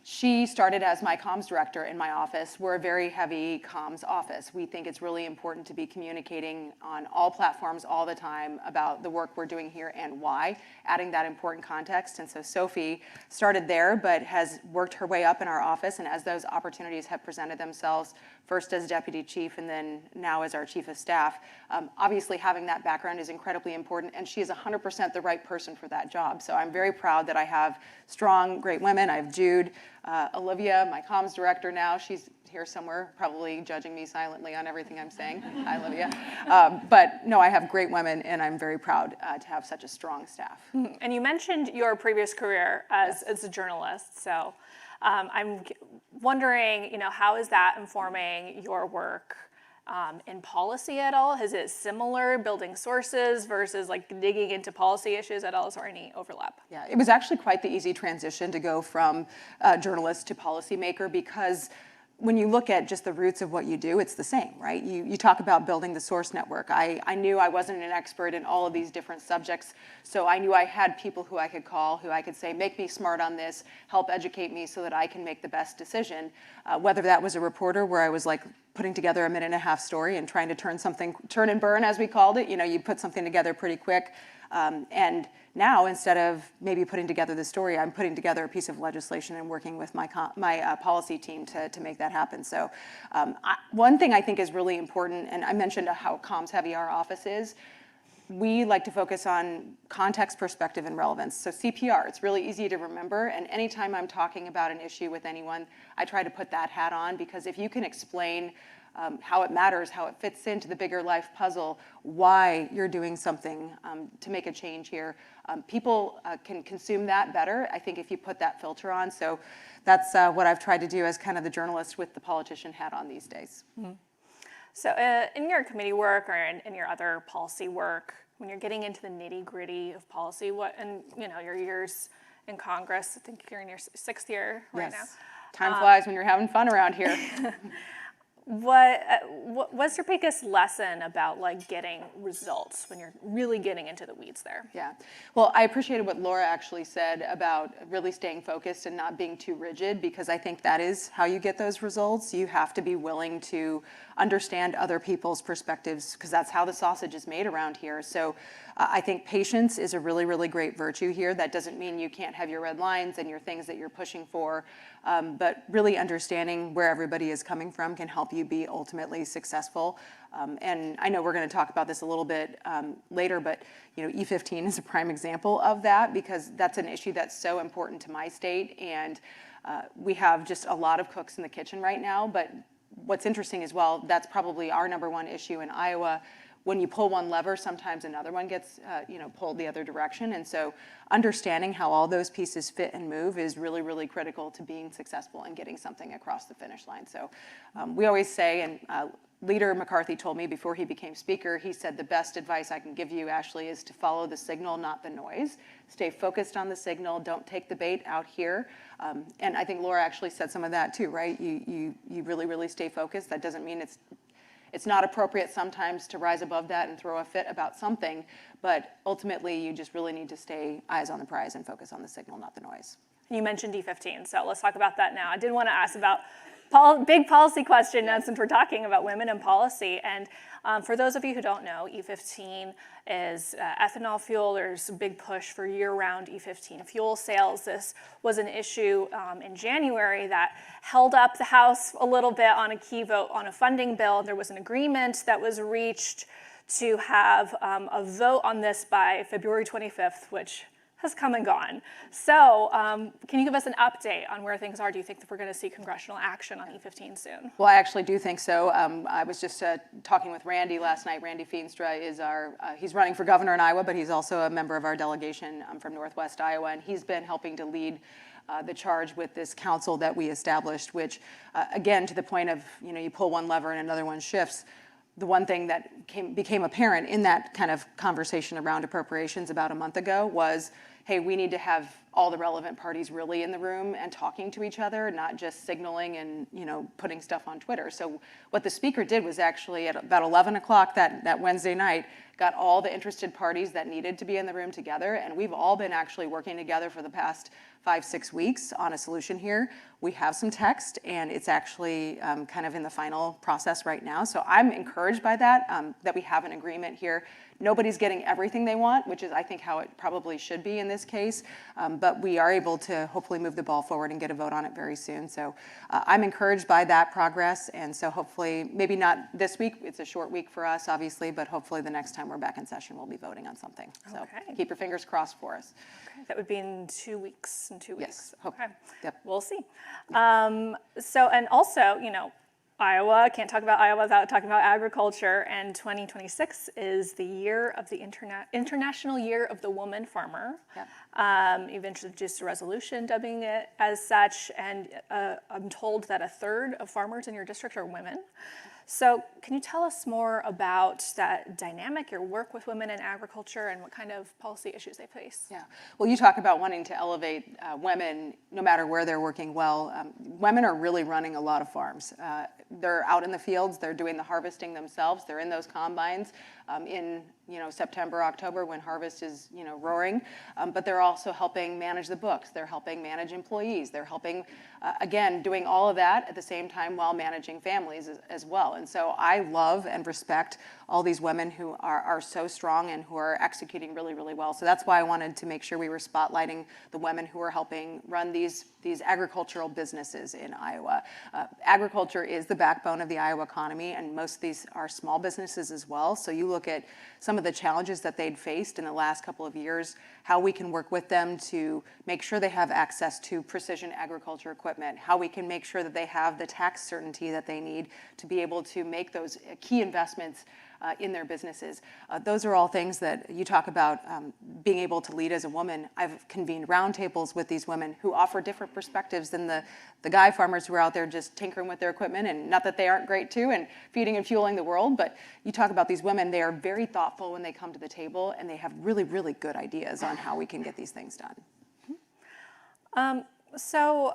She started as my comms director in my office. We're a very heavy comms office. We think it's really important to be communicating on all platforms all the time about the work we're doing here and why, adding that important context. And so Sophie started there, but has worked her way up in our office. And as those opportunities have presented themselves, first as deputy chief and then now as our chief of staff, obviously having that background is incredibly important, and she is 100% the right person for that job. So I'm very proud that I have strong, great women. I have Jude, Olivia, my comms director now. She's here somewhere, probably judging me silently on everything I'm saying. Hi, Olivia. But no, I have great women, and I'm very proud to have such a strong staff.
And you mentioned your previous career as a journalist. So I'm wondering, how is that informing your work in policy at all? Is it similar, building sources versus like digging into policy issues at all? Is there any overlap?
Yeah, it was actually quite the easy transition to go from journalist to policymaker, because when you look at just the roots of what you do, it's the same, right? You talk about building the source network. I knew I wasn't an expert in all of these different subjects, so I knew I had people who I could call, who I could say, make me smart on this, help educate me so that I can make the best decision. Whether that was a reporter where I was like putting together a 1.5-minute story and trying to turn and burn, as we called it. You put something together pretty quick. And now, instead of maybe putting together the story, I'm putting together a piece of legislation and working with my policy team to make that happen. So one thing I think is really important, and I mentioned how comms heavy our office is, we like to focus on context, perspective, and relevance. So CPR, it's really easy to remember, and anytime I'm talking about an issue with anyone, I try to put that hat on, because if you can explain how it matters, how it fits into the bigger life puzzle, why you're doing something to make a change here, people can consume that better, I think, if you put that filter on. So that's what I've tried to do as kind of the journalist with the politician hat on these days.
Mm-hmm. So in your committee work or in your other policy work, when you're getting into the nitty-gritty of policy, and your years in Congress, I think you're in your 6th year right now.
Time flies when you're having fun around here.
What's your biggest lesson about like getting results when you're really getting into the weeds there?
Yeah, well, I appreciated what Laura actually said about really staying focused and not being too rigid, because I think that is how you get those results. You have to be willing to understand other people's perspectives, because that's how the sausage is made around here. So I think patience is a really, really great virtue here. That doesn't mean you can't have your red lines and your things that you're pushing for, but really understanding where everybody is coming from can help you be ultimately successful. And I know we're going to talk about this a little bit later, but E15 is a prime example of that, because that's an issue that's so important to my state, and we have just a lot of cooks in the kitchen right now. But what's interesting as well, that's probably our #1 issue in Iowa. When you pull one lever, sometimes another one gets pulled the other direction. And so understanding how all those pieces fit and move is really, really critical to being successful and getting something across the finish line. So we always say, and Leader McCarthy told me before he became speaker, he said, the best advice I can give you, Ashley, is to follow the signal, not the noise. Stay focused on the signal. Don't take the bait out here. And I think Laura actually said some of that too, right? You really, really stay focused. That doesn't mean it's It's not appropriate sometimes to rise above that and throw a fit about something, but ultimately you just really need to stay eyes on the prize and focus on the signal, not the noise.
You mentioned E15, so let's talk about that now. I did want to ask about big policy question now since we're talking about women in policy. And for those of you who don't know, E15 is ethanol fuel. There's a big push for year-round E15 fuel sales. This was an issue in January that held up the House a little bit on a key vote on a funding bill. There was an agreement that was reached to have a vote on this by February 25th, which has come and gone. So can you give us an update on where things are? Do you think that we're going to see congressional action on E15 soon?
Well, I actually do think so. I was just talking with Randy last night. Randy Feenstra is he's running for governor in Iowa, but he's also a member of our delegation from Northwest Iowa, and he's been helping to lead the charge with this council that we established, which, again, to the point of, you pull one lever and another one shifts. The one thing that became apparent in that kind of conversation around appropriations about a month ago was, hey, we need to have all the relevant parties really in the room and talking to each other, not just signaling and putting stuff on Twitter. So what the speaker did was actually at about 11 o'clock that Wednesday night, got all the interested parties that needed to be in the room together, and we've all been actually working together for the past 5-6 weeks on a solution here. We have some text, and it's actually kind of in the final process right now. So I'm encouraged by that, that we have an agreement here. Nobody's getting everything they want, which is, I think, how it probably should be in this case. But we are able to hopefully move the ball forward and get a vote on it very soon. So I'm encouraged by that progress. And so hopefully, maybe not this week, it's a short week for us, obviously, but hopefully the next time we're back in session, we'll be voting on something. So
Okay.
keep your fingers crossed for us.
Okay, that would be in 2 weeks. In 2 weeks.
Yes. Hope.
Okay.
Yep.
We'll see. So, and also, Iowa, can't talk about Iowa without talking about agriculture, and 2026 is the year of the International Year of the Woman Farmer.
Yep.
You've introduced a resolution dubbing it as such, and I'm told that a third of farmers in your district are women. So can you tell us more about that dynamic, your work with women in agriculture, and what kind of policy issues they face?
Yeah. Well, you talk about wanting to elevate women no matter where they're working well. Women are really running a lot of farms. They're out in the fields. They're doing the harvesting themselves. They're in those combines in September, October when harvest is roaring. But they're also helping manage the books. They're helping manage employees. They're helping, again, doing all of that at the same time while managing families as well. And so I love and respect all these women who are so strong and who are executing really, really well. So that's why I wanted to make sure we were spotlighting the women who are helping run these agricultural businesses in Iowa. Agriculture is the backbone of the Iowa economy, and most of these are small businesses as well. So you look at some of the challenges that they'd faced in the last couple of years, how we can work with them to make sure they have access to precision agriculture equipment, how we can make sure that they have the tax certainty that they need to be able to make those key investments in their businesses. Those are all things that you talk about being able to lead as a woman. I've convened roundtables with these women who offer different perspectives than the guy farmers who are out there just tinkering with their equipment, and not that they aren't great too and feeding and fueling the world, but you talk about these women, they are very thoughtful when they come to the table, and they have really, really good ideas on how we can get these things done.
So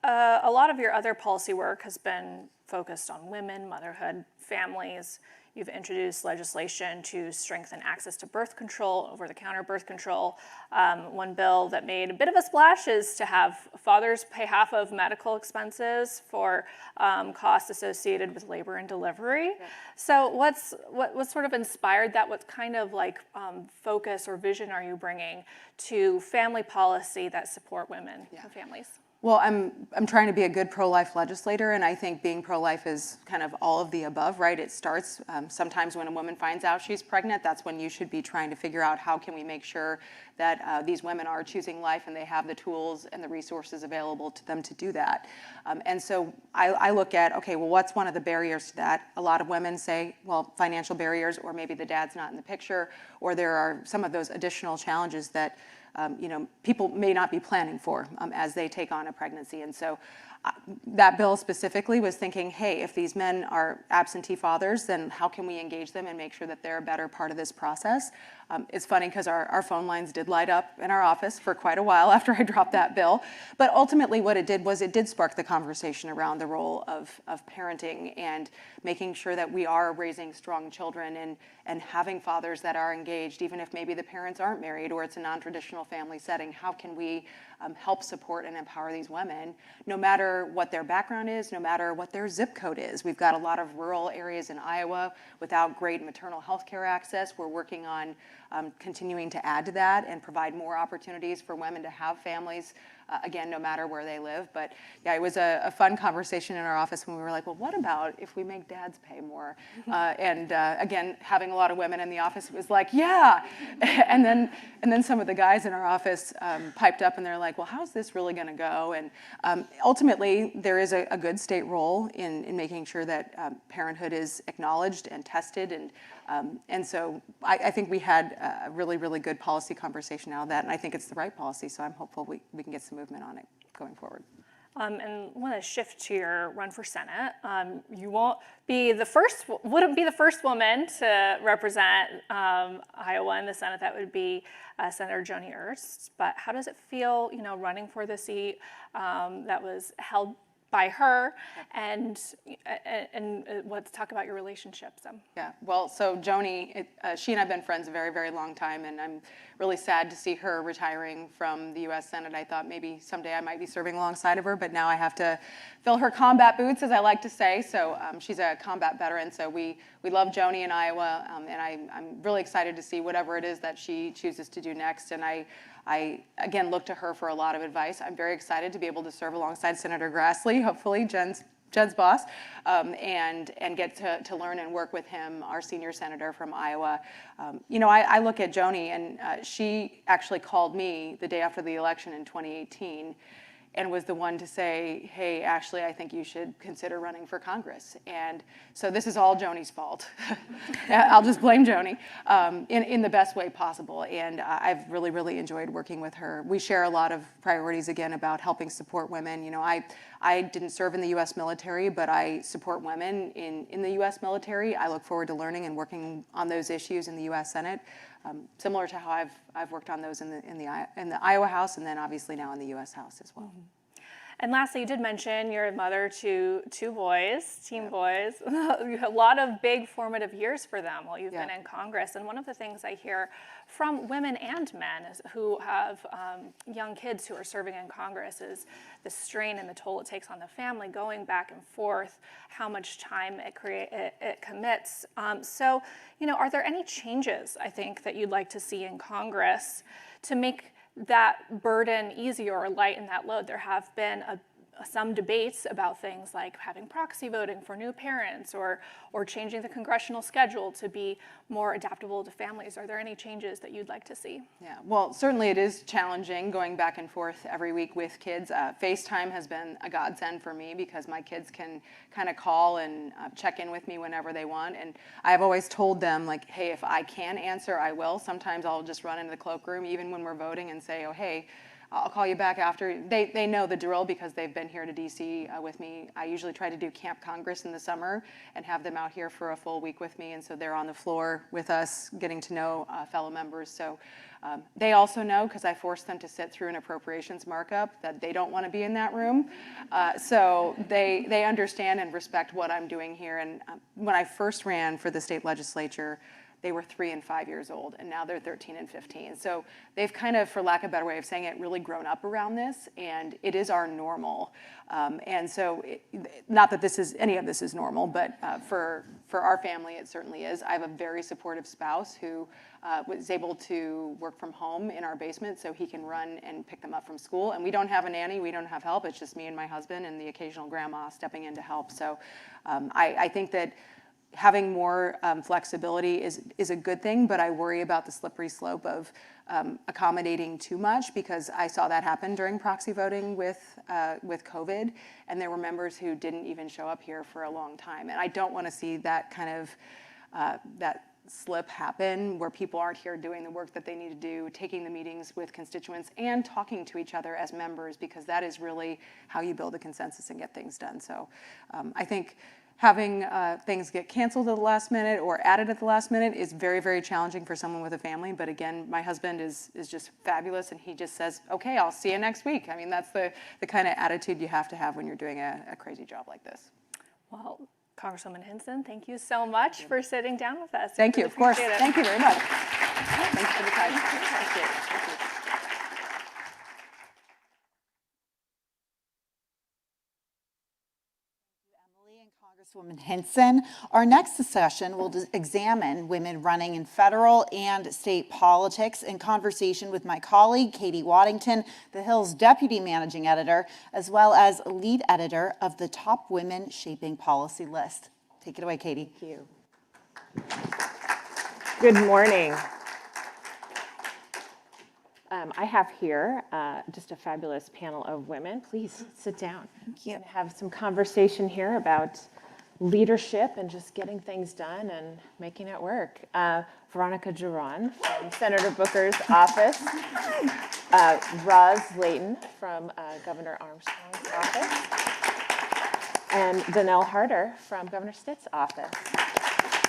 a lot of your other policy work has been focused on women, motherhood, families. You've introduced legislation to strengthen access to birth control, over-the-counter birth control. One bill that made a bit of a splash is to have fathers pay half of medical expenses for costs associated with labor and delivery. Yeah. So what sort of inspired that? What kind of focus or vision are you bringing to family policy that support women and families?
Well, I'm trying to be a good pro-life legislator, and I think being pro-life is kind of all of the above, right? It starts sometimes when a woman finds out she's pregnant. That's when you should be trying to figure out how can we make sure that these women are choosing life and they have the tools and the resources available to them to do that. And so I look at, okay, well, what's one of the barriers to that? A lot of women say, well, financial barriers, or maybe the dad's not in the picture, or there are some of those additional challenges that people may not be planning for as they take on a pregnancy. And so that bill specifically was thinking, hey, if these men are absentee fathers, then how can we engage them and make sure that they're a better part of this process? It's funny because our phone lines did light up in our office for quite a while after I dropped that bill. But ultimately what it did was it did spark the conversation around the role of parenting and making sure that we are raising strong children and having fathers that are engaged, even if maybe the parents aren't married or it's a non-traditional family setting. How can we help support and empower these women, no matter what their background is, no matter what their zip code is? We've got a lot of rural areas in Iowa without great maternal health care access. We're working on continuing to add to that and provide more opportunities for women to have families, again, no matter where they live. But yeah, it was a fun conversation in our office when we were like, well, what about if we make dads pay more? Again, having a lot of women in the office, it was like, yeah. And then some of the guys in our office piped up and they're like, well, how's this really going to go? And ultimately, there is a good state role in making sure that parenthood is acknowledged and tested. And so I think we had a really, really good policy conversation out of that. And I think it's the right policy. So I'm hopeful we can get some movement on it going forward.
And I want to shift to your run for Senate. You won't be the first, wouldn't be the first woman to represent Iowa in the Senate. That would be Senator Joni Ernst. But how does it feel, running for the seat that was held by her, and let's talk about your relationships.
Yeah, well, so Joni, she and I have been friends a very, very long time, and I'm really sad to see her retiring from the U.S. Senate. I thought maybe someday I might be serving alongside of her, but now I have to fill her combat boots, as I like to say. So she's a combat veteran, so we love Joni in Iowa, and I'm really excited to see whatever it is that she chooses to do next. And I again look to her for a lot of advice. I'm very excited to be able to serve alongside Senator Grassley, hopefully Jen's boss, and get to learn and work with him, our senior senator from Iowa. I look at Joni, and she actually called me the day after the election in 2018 and was the one to say, hey, Ashley, I think you should consider running for Congress. And so this is all Joni's fault. I'll just blame Joni in the best way possible. And I've really, really enjoyed working with her. We share a lot of priorities, again, about helping support women. I didn't serve in the U.S. military, but I support women in the U.S. military. I look forward to learning and working on those issues in the U.S. Senate, similar to how I've worked on those in the Iowa House, and then obviously now in the U.S. House as well. Mm-hmm.
And lastly, you did mention you're a mother to two boys, teen boys. You had a lot of big formative years for them while you've been in Congress. And one of the things I hear from women and men who have young kids who are serving in Congress is the strain and the toll it takes on the family, going back and forth, how much time it commits. So, are there any changes, I think, that you'd like to see in Congress to make that burden easier or lighten that load? There have been some debates about things like having proxy voting for new parents or changing the congressional schedule to be more adaptable to families. Are there any changes that you'd like to see?
Yeah, well, certainly it is challenging going back and forth every week with kids. FaceTime has been a godsend for me because my kids can kind of call and check in with me whenever they want. And I've always told them, like, hey, if I can answer, I will. Sometimes I'll just run into the cloakroom, even when we're voting, and say, oh, hey, I'll call you back after. They know the drill because they've been here to DC with me. I usually try to do Camp Congress in the summer and have them out here for a full week with me. And so they're on the floor with us, getting to know fellow members. So they also know, because I forced them to sit through an appropriations markup, that they don't want to be in that room. So they understand and respect what I'm doing here. And when I first ran for the state legislature, they were 3 and 5 years old, and now they're 13 and 15. So they've kind of, for lack of a better way of saying it, really grown up around this, and it is our normal. And so, not that any of this is normal, but for our family, it certainly is. I have a very supportive spouse who was able to work from home in our basement, so he can run and pick them up from school. And we don't have a nanny, we don't have help. It's just me and my husband and the occasional grandma stepping in to help. So I think that having more flexibility is a good thing, but I worry about the slippery slope of accommodating too much, because I saw that happen during proxy voting with COVID, and there were members who didn't even show up here for a long time. And I don't want to see that kind of that slip happen where people aren't here doing the work that they need to do, taking the meetings with constituents and talking to each other as members, because that is really how you build a consensus and get things done. So I think having things get canceled at the last minute or added at the last minute is very, very challenging for someone with a family. But again, my husband is just fabulous, and he just says, okay, I'll see you next week. I mean, that's the kind of attitude you have to have when you're doing a crazy job like this.
Well, Congresswoman Hinson, thank you so much for sitting down with us.
Thank you,
Really
of course.
appreciate it.
Thank you very much. Thanks for the time. Appreciate it. Thank you.
And Congresswoman Hinson. Our next session will examine women running in federal and state politics in conversation with my colleague, Katie Waddington, The Hill's deputy managing editor, as well as lead editor of the Top Women Shaping Policy list. Take it away, Katie.
Thank you. Good morning. I have here just a fabulous panel of women. Please sit down.
Thank you.
And have some conversation here about leadership and just getting things done and making it work. Veronica Duran from Senator Booker's office. Roz Layton from Governor Armstrong's office. And Donnell Harder from Governor Stitt's office.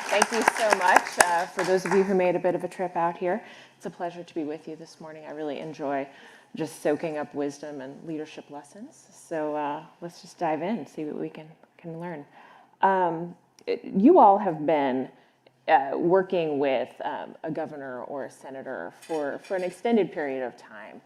Thank you so much for those of you who made a bit of a trip out here. It's a pleasure to be with you this morning. I really enjoy just soaking up wisdom and leadership lessons. So let's just dive in and see what we can learn. You all have been working with a governor or a senator for an extended period of time,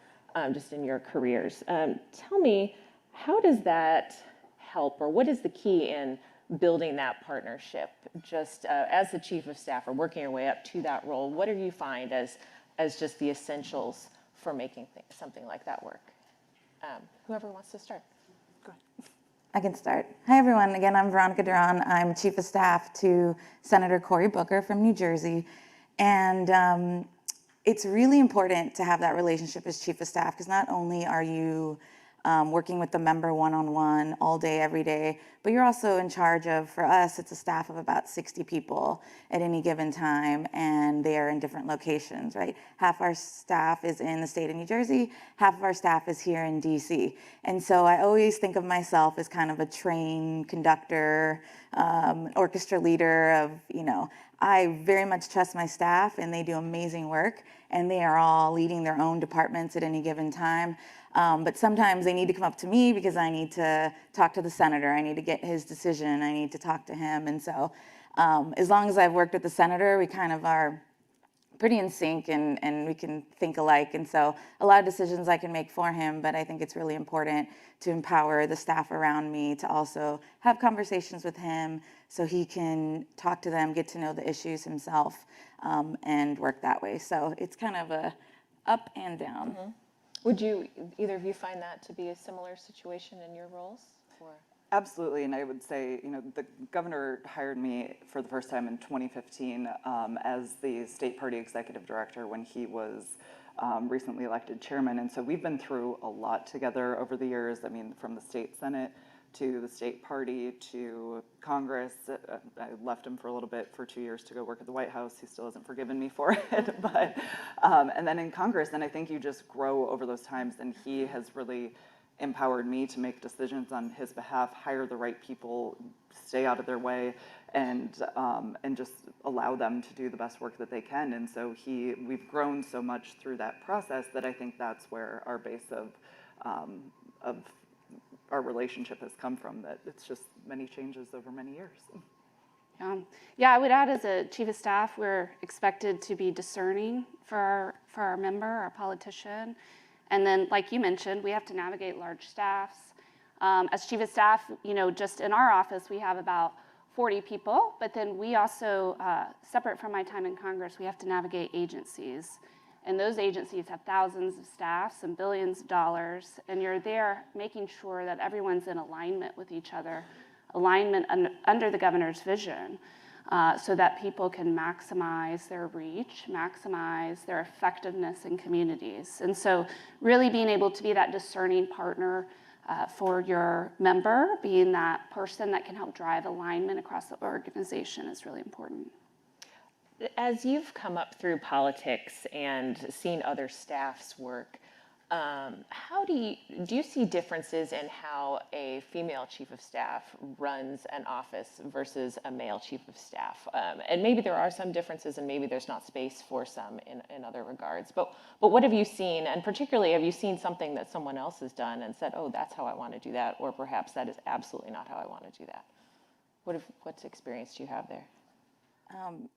just in your careers. Tell me, how does that help, or what is the key in building that partnership? Just as the chief of staff or working your way up to that role, what do you find as just the essentials for making something like that work? Whoever wants to start. Go ahead.
I can start. Hi, everyone. Again, I'm Veronica Duran. I'm Chief of Staff to Senator Cory Booker from New Jersey. And it's really important to have that relationship as Chief of Staff, because not only are you working with the member one-on-one all day, every day, but you're also in charge of, for us, it's a staff of about 60 people at any given time, and they are in different locations, right? Half our staff is in the state of New Jersey, half of our staff is here in DC. And so I always think of myself as kind of a train conductor, orchestra leader of, I very much trust my staff, and they do amazing work, and they are all leading their own departments at any given time. But sometimes they need to come up to me because I need to talk to the senator. I need to get his decision. I need to talk to him. And so as long as I've worked with the senator, we kind of are pretty in sync, and we can think alike. And so a lot of decisions I can make for him, but I think it's really important to empower the staff around me to also have conversations with him so he can talk to them, get to know the issues himself, and work that way. So it's kind of a up and down.
Mm-hmm. Would you, either of you, find that to be a similar situation in your roles? Or?
Absolutely, and I would say, the governor hired me for the first time in 2015 as the state party executive director when he was recently elected chairman, and so we've been through a lot together over the years. I mean, from the state senate to the state party to Congress. I left him for a little bit for 2 years to go work at the White House. He still hasn't forgiven me for it, but and then in Congress, and I think you just grow over those times, and he has really empowered me to make decisions on his behalf, hire the right people, stay out of their way, and just allow them to do the best work that they can. And so we've grown so much through that process that I think that's where our base of our relationship has come from, that it's just many changes over many years.
Yeah, I would add, as a chief of staff, we're expected to be discerning for our member, our politician. And then, like you mentioned, we have to navigate large staffs. As chief of staff, just in our office, we have about 40 people, but then we also, separate from my time in Congress, we have to navigate agencies. And those agencies have thousands of staffs and billions of dollars, and you're there making sure that everyone's in alignment with each other, alignment under the governor's vision, so that people can maximize their reach, maximize their effectiveness in communities. And so really being able to be that discerning partner for your member, being that person that can help drive alignment across the organization is really important.
As you've come up through politics and seen other staffs work, How do you see differences in how a female chief of staff runs an office versus a male chief of staff? And maybe there are some differences, and maybe there's not space for some in other regards. But what have you seen? And particularly, have you seen something that someone else has done and said, "Oh, that's how I want to do that," or perhaps that is absolutely not how I want to do that? What's experience do you have there?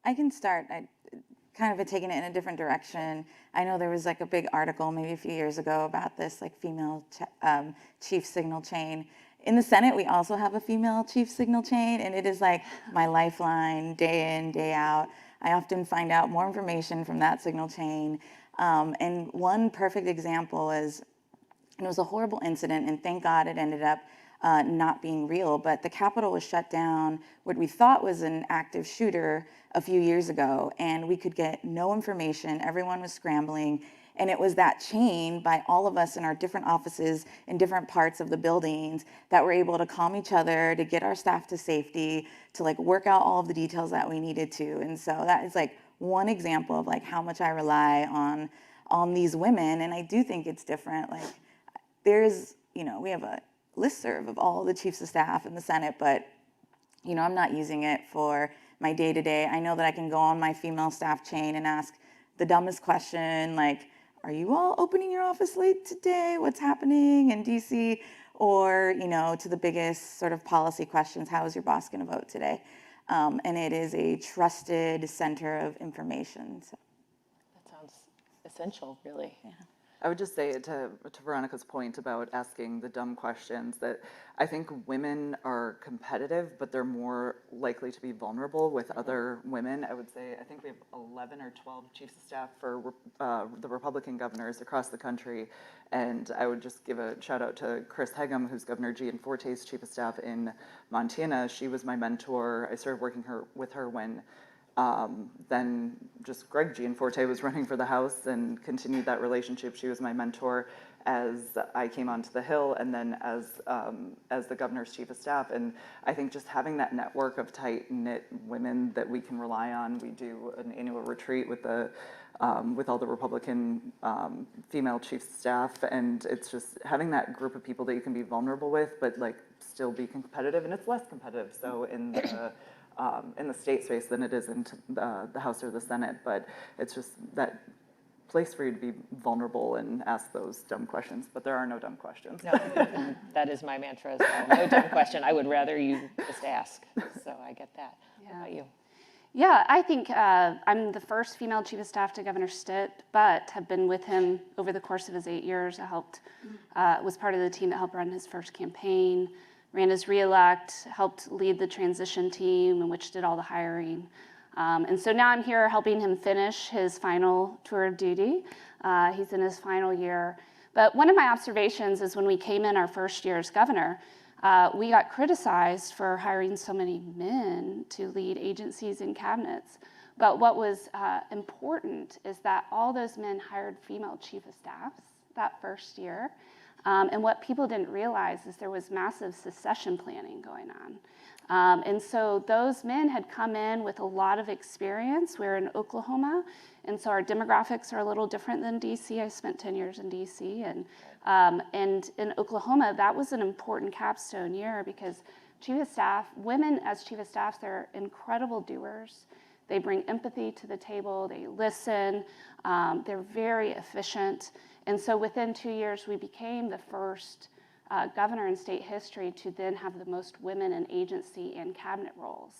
I can start. I kind of had taken it in a different direction. I know there was like a big article maybe a few years ago about this like female chief signal chain. In the Senate, we also have a female chief signal chain, and it is like my lifeline day in, day out. I often find out more information from that signal chain. And one perfect example is, and it was a horrible incident, and thank God it ended up not being real, but the Capitol was shut down, what we thought was an active shooter a few years ago, and we could get no information. Everyone was scrambling, and it was that chain by all of us in our different offices in different parts of the buildings that were able to calm each other, to get our staff to safety, to like work out all of the details that we needed to. And so that is like one example of like how much I rely on these women, and I do think it's different. Like there's, we have a listserv of all the chiefs of staff in the Senate, but I'm not using it for my day-to-day. I know that I can go on my female staff chain and ask the dumbest question, like, are you all opening your office late today? What's happening in DC? Or, to the biggest sort of policy questions, how is your boss going to vote today? And it is a trusted center of information. So.
That sounds essential, really.
Yeah.
I would just say to Veronica's point about asking the dumb questions that I think women are competitive, but they're more likely to be vulnerable with other women. I would say I think we have 11 or 12 chiefs of staff for the Republican governors across the country. And I would just give a shout out to Chris Hegum, who's Governor Gianforte's chief of staff in Montana. She was my mentor. I started working with her when then just Greg Gianforte was running for the House and continued that relationship. She was my mentor as I came onto the Hill, and then as the governor's chief of staff. And I think just having that network of tight-knit women that we can rely on. We do an annual retreat with all the Republican female chiefs of staff, and it's just having that group of people that you can be vulnerable with, but like still be competitive, and it's less competitive. So in the state space than it is in the House or the Senate, but it's just that place for you to be vulnerable and ask those dumb questions, but there are no dumb questions.
No, that is my mantra as well. No dumb question. I would rather you just ask. So I get that.
Yeah.
How about you?
Yeah, I think I'm the first female chief of staff to Governor Stitt, but have been with him over the course of his 8 years. I was part of the team that helped run his first campaign, ran his re-elect, helped lead the transition team, in which did all the hiring. And so now I'm here helping him finish his final tour of duty. He's in his final year. But one of my observations is when we came in our first year as governor, we got criticized for hiring so many men to lead agencies and cabinets. But what was important is that all those men hired female chief of staffs that first year. And what people didn't realize is there was massive succession planning going on. And so those men had come in with a lot of experience. We're in Oklahoma, and so our demographics are a little different than DC. I spent 10 years in DC, and in Oklahoma, that was an important capstone year because chief of staff, women as chief of staff, they're incredible doers. They bring empathy to the table, they listen, they're very efficient. And so within 2 years, we became the first governor in state history to then have the most women in agency and cabinet roles.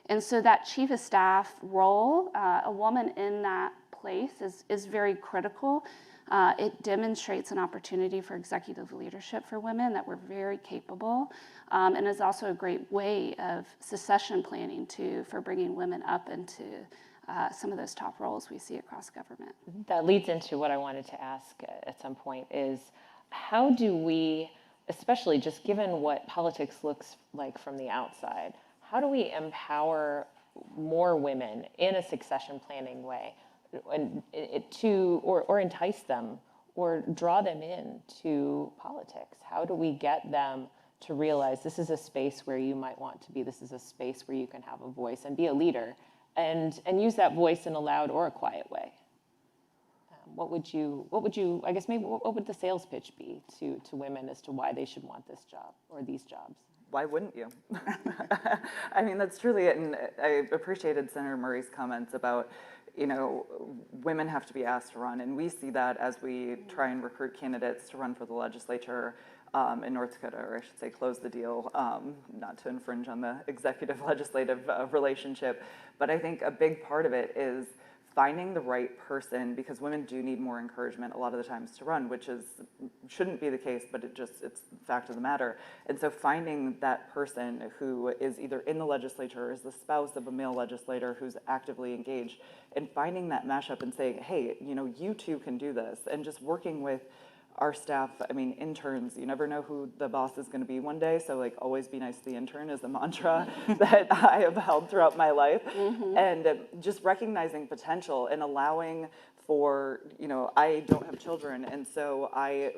And so that chief of staff role, a woman in that place is very critical. It demonstrates an opportunity for executive leadership for women that we're very capable, and is also a great way of succession planning too for bringing women up into some of those top roles we see across government.
That leads into what I wanted to ask at some point is how do we, especially just given what politics looks like from the outside, how do we empower more women in a succession planning way and or entice them or draw them into politics? How do we get them to realize this is a space where you might want to be, this is a space where you can have a voice and be a leader and use that voice in a loud or a quiet way? what would you, I guess maybe, what would the sales pitch be to women as to why they should want this job or these jobs?
Why wouldn't you? I mean, that's truly it. And I appreciated Senator Murray's comments about, women have to be asked to run. And we see that as we try and recruit candidates to run for the legislature in North Dakota, or I should say close the deal, not to infringe on the executive-legislative relationship. But I think a big part of it is finding the right person, because women do need more encouragement a lot of the times to run, which shouldn't be the case, but it's the fact of the matter. And so finding that person who is either in the legislature or is the spouse of a male legislator who's actively engaged, and finding that mashup and saying, hey, you too can do this, and just working with our staff, interns, you never know who the boss is going to be one day, so always be nice to the intern is a mantra that I have held throughout my life. And just recognizing potential and allowing for, I don't have children, and so I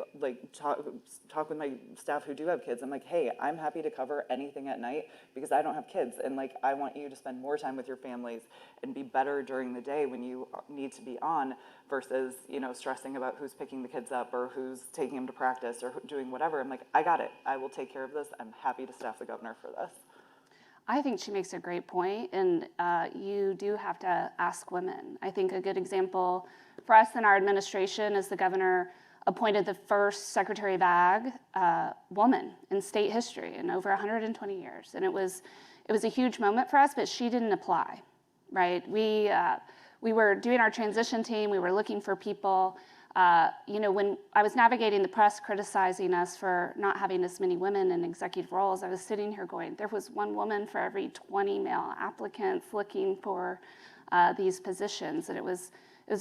talk with my staff who do have kids. I'm like, hey, I'm happy to cover anything at night because I don't have kids, and I want you to spend more time with your families and be better during the day when you need to be on versus, stressing about who's picking the kids up or who's taking them to practice or doing whatever. I'm like, I got it. I will take care of this. I'm happy to staff the governor for this.
I think she makes a great point, and you do have to ask women. I think a good example for us in our administration is the governor appointed the first Secretary of Ag woman in state history in over 120 years. And it was a huge moment for us, but she didn't apply, right? We were doing our transition team, we were looking for people. When I was navigating the press criticizing us for not having as many women in executive roles, I was sitting here going, there was one woman for every 20 male applicants looking for these positions, and it was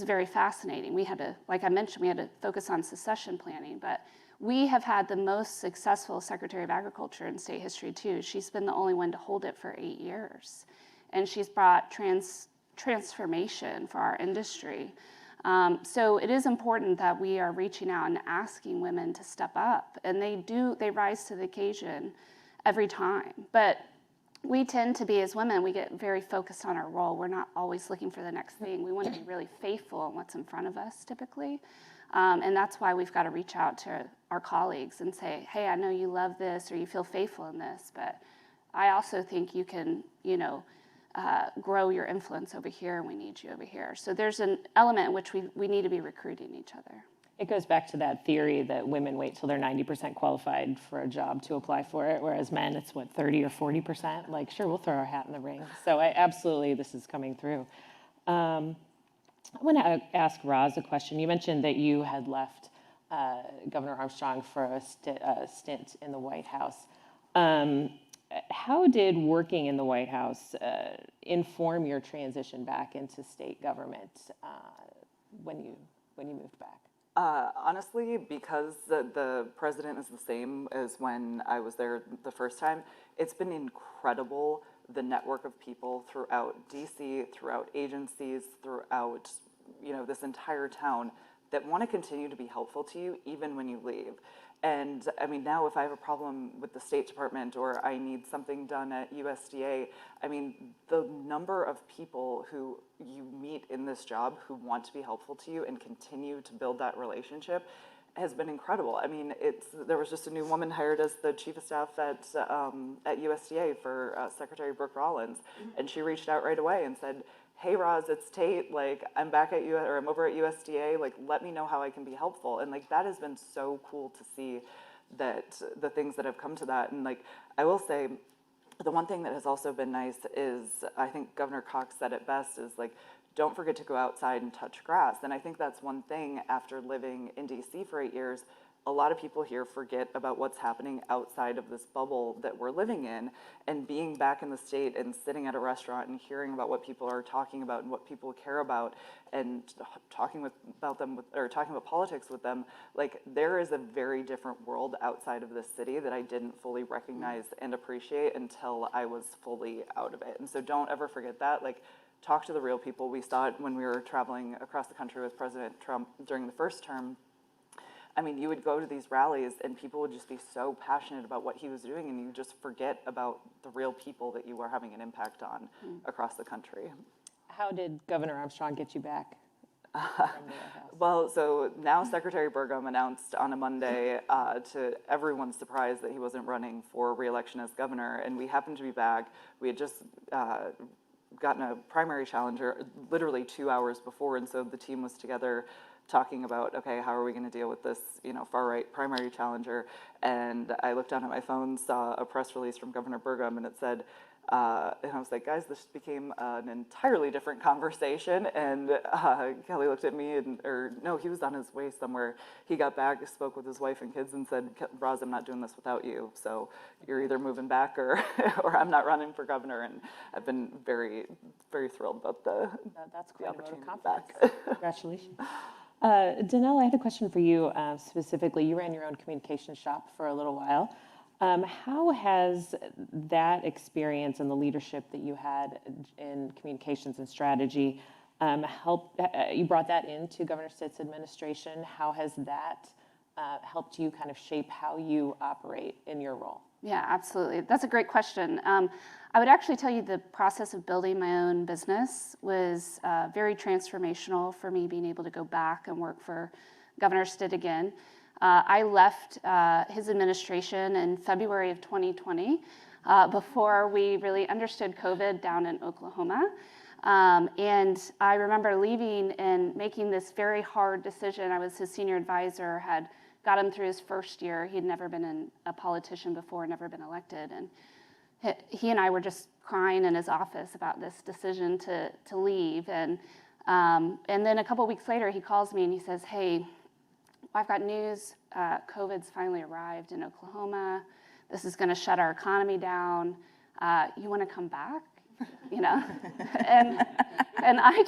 very fascinating. We had to, like I mentioned, we had to focus on succession planning, but we have had the most successful Secretary of Agriculture in state history too. She's been the only one to hold it for 8 years, and she's brought transformation for our industry. So it is important that we are reaching out and asking women to step up, and they rise to the occasion every time. But we tend to be, as women, we get very focused on our role. We're not always looking for the next thing. We want to be really faithful in what's in front of us typically. And that's why we've got to reach out to our colleagues and say, hey, I know you love this or you feel faithful in this, but I also think you can, grow your influence over here, and we need you over here. So there's an element in which we need to be recruiting each other.
It goes back to that theory that women wait till they're 90% qualified for a job to apply for it, whereas men, it's 30 or 40%? Sure, we'll throw our hat in the ring. So absolutely, this is coming through. I want to ask Roz a question. You mentioned that you had left Governor Armstrong for a stint in the White House. How did working in the White House inform your transition back into state government when you moved back?
Honestly, because the president is the same as when I was there the first time, it's been incredible, the network of people throughout DC, throughout agencies, throughout this entire town that want to continue to be helpful to you even when you leave. And now if I have a problem with the State Department or I need something done at USDA, the number of people who you meet in this job who want to be helpful to you and continue to build that relationship has been incredible. There was just a new woman hired as the chief of staff at USDA for Secretary Brooke Rollins, and she reached out right away and said, hey Roz, it's Tate, I'm back at I'm over at USDA, let me know how I can be helpful. And that has been so cool to see that the things that have come to that. And I will say, the one thing that has also been nice is, I think Governor Cox said it best, is don't forget to go outside and touch grass. And I think that's one thing after living in DC for 8 years, a lot of people here forget about what's happening outside of this bubble that we're living in, and being back in the state and sitting at a restaurant and hearing about what people are talking about and what people care about and talking about politics with them. There is a very different world outside of this city that I didn't fully recognize and appreciate until I was fully out of it. And so don't ever forget that. Talk to the real people. We saw it when we were traveling across the country with President Trump during the first term. You would go to these rallies and people would just be so passionate about what he was doing, and you just forget about the real people that you were having an impact on across the country.
How did Governor Armstrong get you back?
Well, so now Secretary Burgum announced on a Monday, to everyone's surprise, that he wasn't running for re-election as governor, and we happened to be back. We had just gotten a primary challenger literally 2 hours before, and so the team was together talking about, okay, how are we going to deal with this, far-right primary challenger? And I looked down at my phone, saw a press release from Governor Burgum, and it said, and I was like, guys, this became an entirely different conversation. And Kelly looked at me, no, he was on his way somewhere. He got back, spoke with his wife and kids, and said, Roz, I'm not doing this without you. So you're either moving back or I'm not running for governor. And I've been very, very thrilled about
That's
the
quite a vote of
opportunity
confidence.
back.
Congratulations. Danelle, I had a question for you specifically. You ran your own communications shop for a little while. How has that experience and the leadership that you had in communications and strategy helped? You brought that into Governor Stitt's administration. How has that helped you kind of shape how you operate in your role?
Yeah, absolutely. That's a great question. I would actually tell you the process of building my own business was very transformational for me, being able to go back and work for Governor Stitt again. I left his administration in February of 2020 before we really understood COVID down in Oklahoma. And I remember leaving and making this very hard decision. I was his senior advisor, had got him through his first year. He'd never been a politician before, never been elected. And he and I were just crying in his office about this decision to leave. And then a couple weeks later, he calls me and he says, hey, I've got news. COVID's finally arrived in Oklahoma. This is going to shut our economy down. You want to come back? And I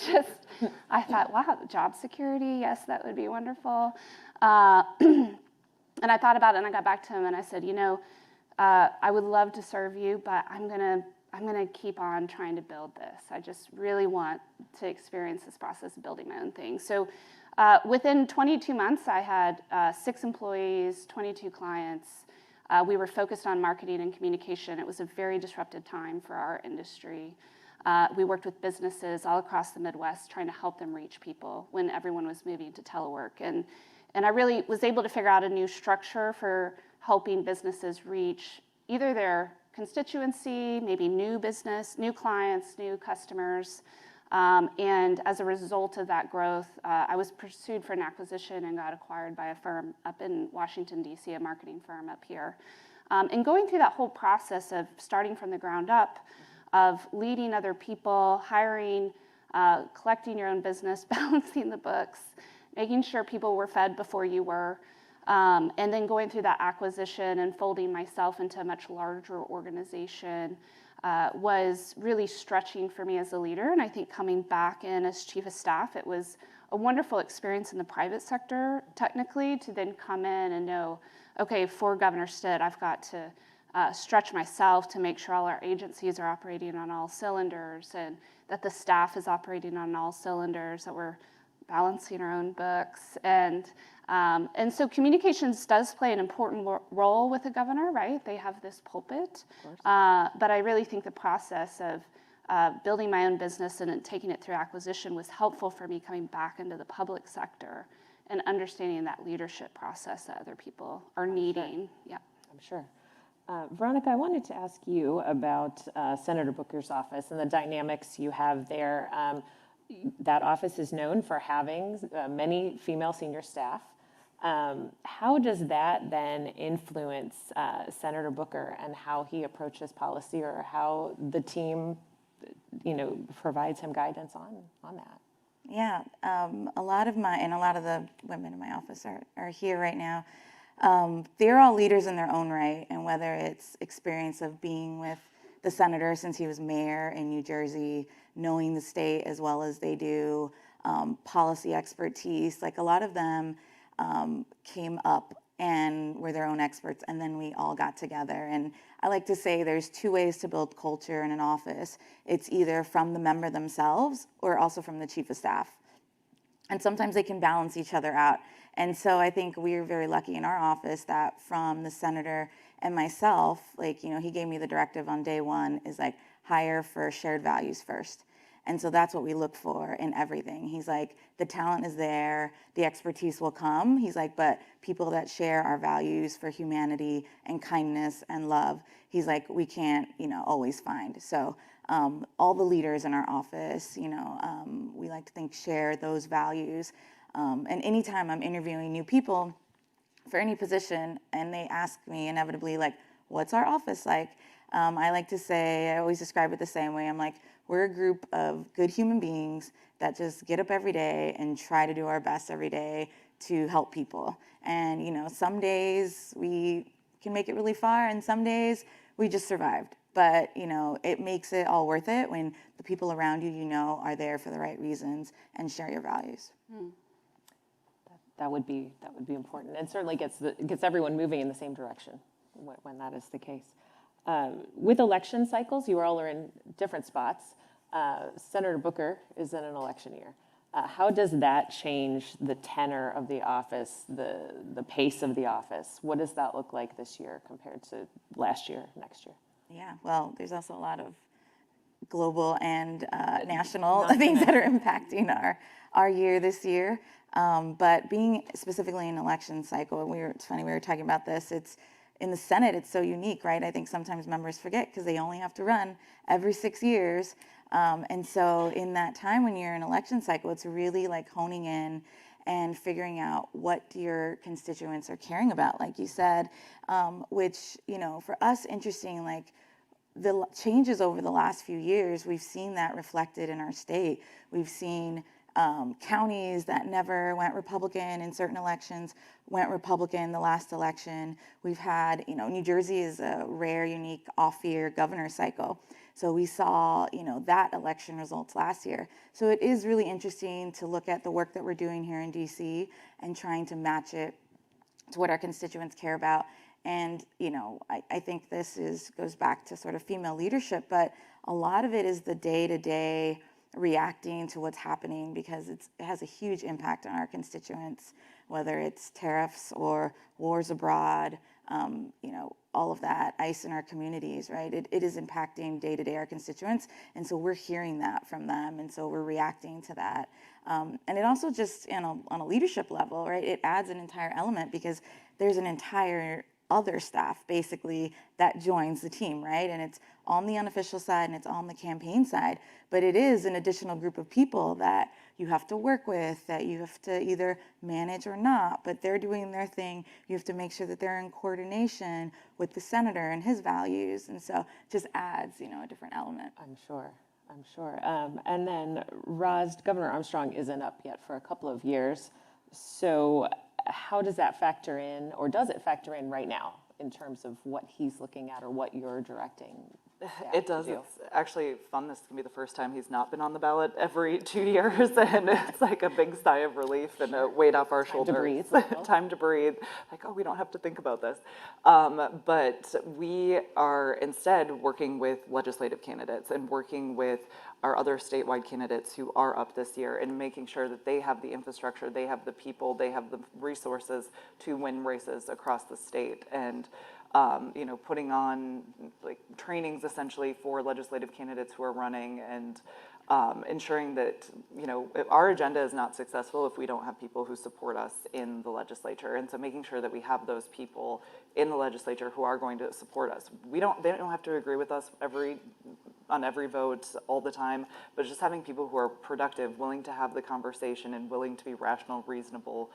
thought, wow, job security. Yes, that would be wonderful. And I thought about it, and I got back to him, and I said, I would love to serve you, but I'm gonna keep on trying to build this. I just really want to experience this process of building my own thing. So within 22 months, I had 6 employees, 22 clients. We were focused on marketing and communication. It was a very disruptive time for our industry. We worked with businesses all across the Midwest trying to help them reach people when everyone was moving to telework. And I really was able to figure out a new structure for helping businesses reach either their constituency, maybe new business, new clients, new customers. And as a result of that growth, I was pursued for an acquisition and got acquired by a firm up in Washington, D.C., a marketing firm up here. And going through that whole process of starting from the ground up, of leading other people, hiring, collecting your own business, balancing the books, making sure people were fed before you were, and then going through that acquisition and folding myself into a much larger organization was really stretching for me as a leader. And I think coming back in as chief of staff, it was a wonderful experience in the private sector, technically, to then come in and know, okay, for Governor Stitt, I've got to stretch myself to make sure all our agencies are operating on all cylinders and that the staff is operating on all cylinders, that we're balancing our own books. And so communications does play an important role with the governor, right? They have this pulpit. But I really think the process of building my own business and taking it through acquisition was helpful for me coming back into the public sector and understanding that leadership process that other people are needing. Yeah,
I'm sure. Veronica, I wanted to ask you about Senator Booker's office and the dynamics you have there. That office is known for having many female senior staff. How does that then influence Senator Booker and how he approaches policy, or how the team, provides him guidance on that?
Yeah, a lot of the women in my office are here right now. They're all leaders in their own right, and whether it's experience of being with the senator since he was mayor in New Jersey, knowing the state as well as they do, policy expertise, like a lot of them came up and were their own experts, and then we all got together. And I like to say there's 2 ways to build culture in an office. It's either from the member themselves or also from the chief of staff. And sometimes they can balance each other out. And so I think we're very lucky in our office that from the senator and myself, he gave me the directive on day one is hire for shared values first. And so that's what we look for in everything. He's like, the talent is there, the expertise will come. He's like, but people that share our values for humanity and kindness and love, he's like, we can't, always find. So all the leaders in our office, we like to think share those values. And anytime I'm interviewing new people for any position and they ask me inevitably, like, what's our office like? I like to say, I always describe it the same way. I'm like, we're a group of good human beings that just get up every day and try to do our best every day to help people. And, some days we can make it really far and some days we just survived. But, it makes it all worth it when the people around you, are there for the right reasons and share your values.
That would be important, and certainly gets everyone moving in the same direction when that is the case. With election cycles, you all are in different spots. Senator Booker is in an election year. How does that change the tenor of the office, the pace of the office? What does that look like this year compared to last year, next year?
Yeah, well, there's also a lot of global and national things that are impacting our year this year. But being specifically in election cycle, it's funny, we were talking about this, it's in the Senate, it's so unique, right? I think sometimes members forget because they only have to run every 6 years. And so in that time when you're in election cycle, it's really like honing in and figuring out what your constituents are caring about, like you said, which, for us, interesting, like the changes over the last few years, we've seen that reflected in our state. We've seen counties that never went Republican in certain elections went Republican the last election. We've had, New Jersey is a rare, unique off-year governor cycle. So we saw, that election results last year. So it is really interesting to look at the work that we're doing here in DC and trying to match it to what our constituents care about. And, I think this goes back to sort of female leadership, but a lot of it is the day-to-day reacting to what's happening because it has a huge impact on our constituents, whether it's tariffs or wars abroad, all of that, ICE in our communities, right? It is impacting day-to-day our constituents, and so we're hearing that from them, and so we're reacting to that. And it also just, on a leadership level, right, it adds an entire element because there's an entire other staff basically that joins the team, right? And it's on the unofficial side and it's on the campaign side, but it is an additional group of people that you have to work with, that you have to either manage or not, but they're doing their thing. You have to make sure that they're in coordination with the senator and his values, and so it just adds, a different element.
I'm sure. And then Governor Armstrong isn't up yet for a couple of years, so how does that factor in, or does it factor in right now in terms of what he's looking at or what you're directing?
It does. It's actually fun. This can be the first time he's not been on the ballot every 2 years, and it's like a big sigh of relief and a weight off our shoulders. Time to breathe. Like, oh, we don't have to think about this. But we are instead working with legislative candidates and working with our other statewide candidates who are up this year and making sure that they have the infrastructure, they have the people, they have the resources to win races across the state. And putting on like trainings essentially for legislative candidates who are running and ensuring that, our agenda is not successful if we don't have people who support us in the legislature. And so making sure that we have those people in the legislature who are going to support us. They don't have to agree with us on every vote all the time, but just having people who are productive, willing to have the conversation and willing to be rational, reasonable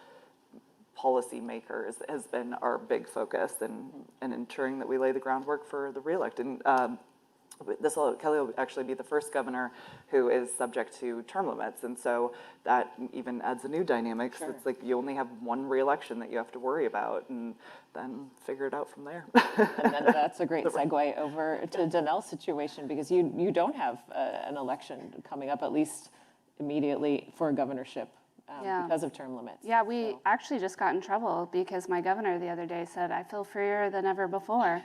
policy makers has been our big focus, and ensuring that we lay the groundwork for the reelect. And Kelly will actually be the first governor who is subject to term limits, and so that even adds a new dynamic. Sure. It's like you only have one reelection that you have to worry about, and then figure it out from there.
And then that's a great segue over to Danelle's situation, because you don't have an election coming up, at least immediately, for a governorship. Because of term limits.
Yeah, we actually just got in trouble because my governor the other day said, I feel freer than ever before.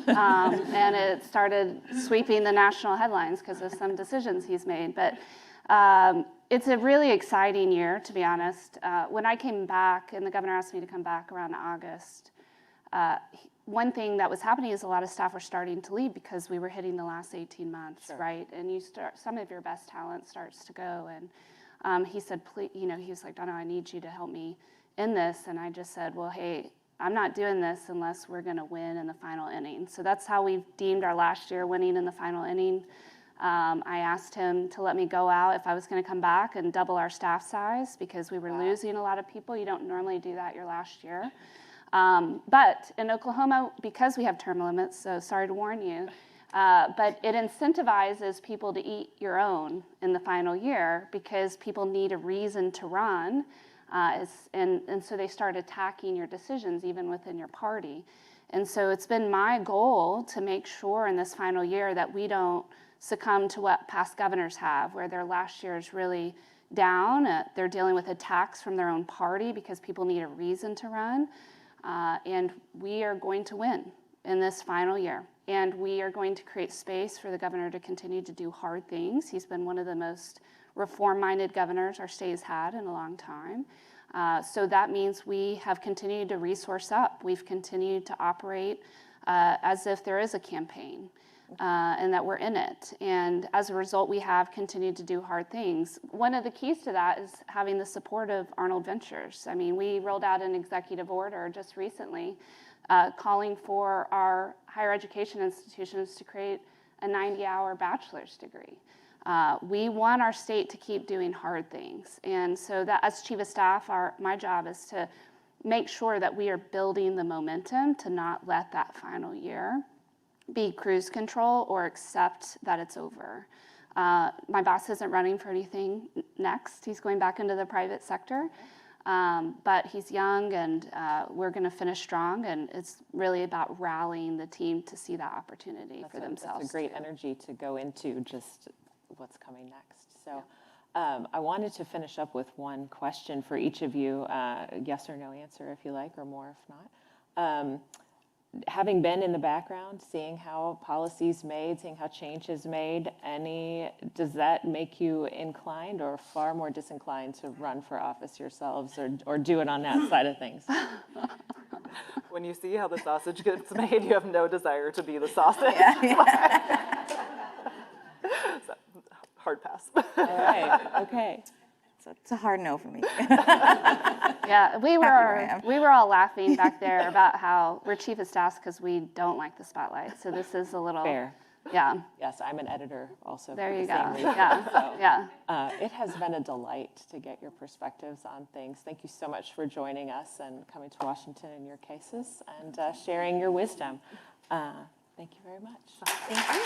And it started sweeping the national headlines because of some decisions he's made. But it's a really exciting year, to be honest. When I came back, and the governor asked me to come back around August, one thing that was happening is a lot of staff were starting to leave because we were hitting the last 18 months, right? And some of your best talent starts to go. And he said, please, he was like, Donna, I need you to help me in this. And I just said, well, hey, I'm not doing this unless we're going to win in the final inning. So that's how we deemed our last year, winning in the final inning. I asked him to let me go out if I was going to come back and double our staff size because we were losing a lot of people. You don't normally do that your last year. But in Oklahoma, because we have term limits, so sorry to warn you, but it incentivizes people to eat your own in the final year because people need a reason to run. And so they start attacking your decisions even within your party. And so it's been my goal to make sure in this final year that we don't succumb to what past governors have, where their last year is really down. They're dealing with attacks from their own party because people need a reason to run. And we are going to win in this final year. And we are going to create space for the governor to continue to do hard things. He's been one of the most reform-minded governors our state has had in a long time. So that means we have continued to resource up. We've continued to operate as if there is a campaign and that we're in it. And as a result, we have continued to do hard things. One of the keys to that is having the support of Arnold Ventures. I mean, we rolled out an executive order just recently calling for our higher education institutions to create a 90-hour bachelor's degree. We want our state to keep doing hard things. And so that as chief of staff, my job is to make sure that we are building the momentum to not let that final year be cruise control or accept that it's over. My boss isn't running for anything next. He's going back into the private sector. But he's young and we're going to finish strong. And it's really about rallying the team to see that opportunity for themselves.
That's a great energy to go into just what's coming next. So I wanted to finish up with one question for each of you, yes or no answer if you like, or more if not. Having been in the background, seeing how policy's made, seeing how change is made, does that make you inclined or far more disinclined to run for office yourselves or do it on that side of things?
When you see how the sausage gets made, you have no desire to be the sausage. So, hard pass.
All right, okay.
So it's a hard no for me.
Yeah, we were all laughing back there about how we're chief of staff because we don't like the spotlight. So this is a little
Fair.
Yeah.
Yes, I'm an editor also.
There
for
you
the
go.
same reason.
Yeah.
So,
Yeah.
it has been a delight to get your perspectives on things. Thank you so much for joining us and coming to Washington in your cases and sharing your wisdom. Thank you very much.
Thank you.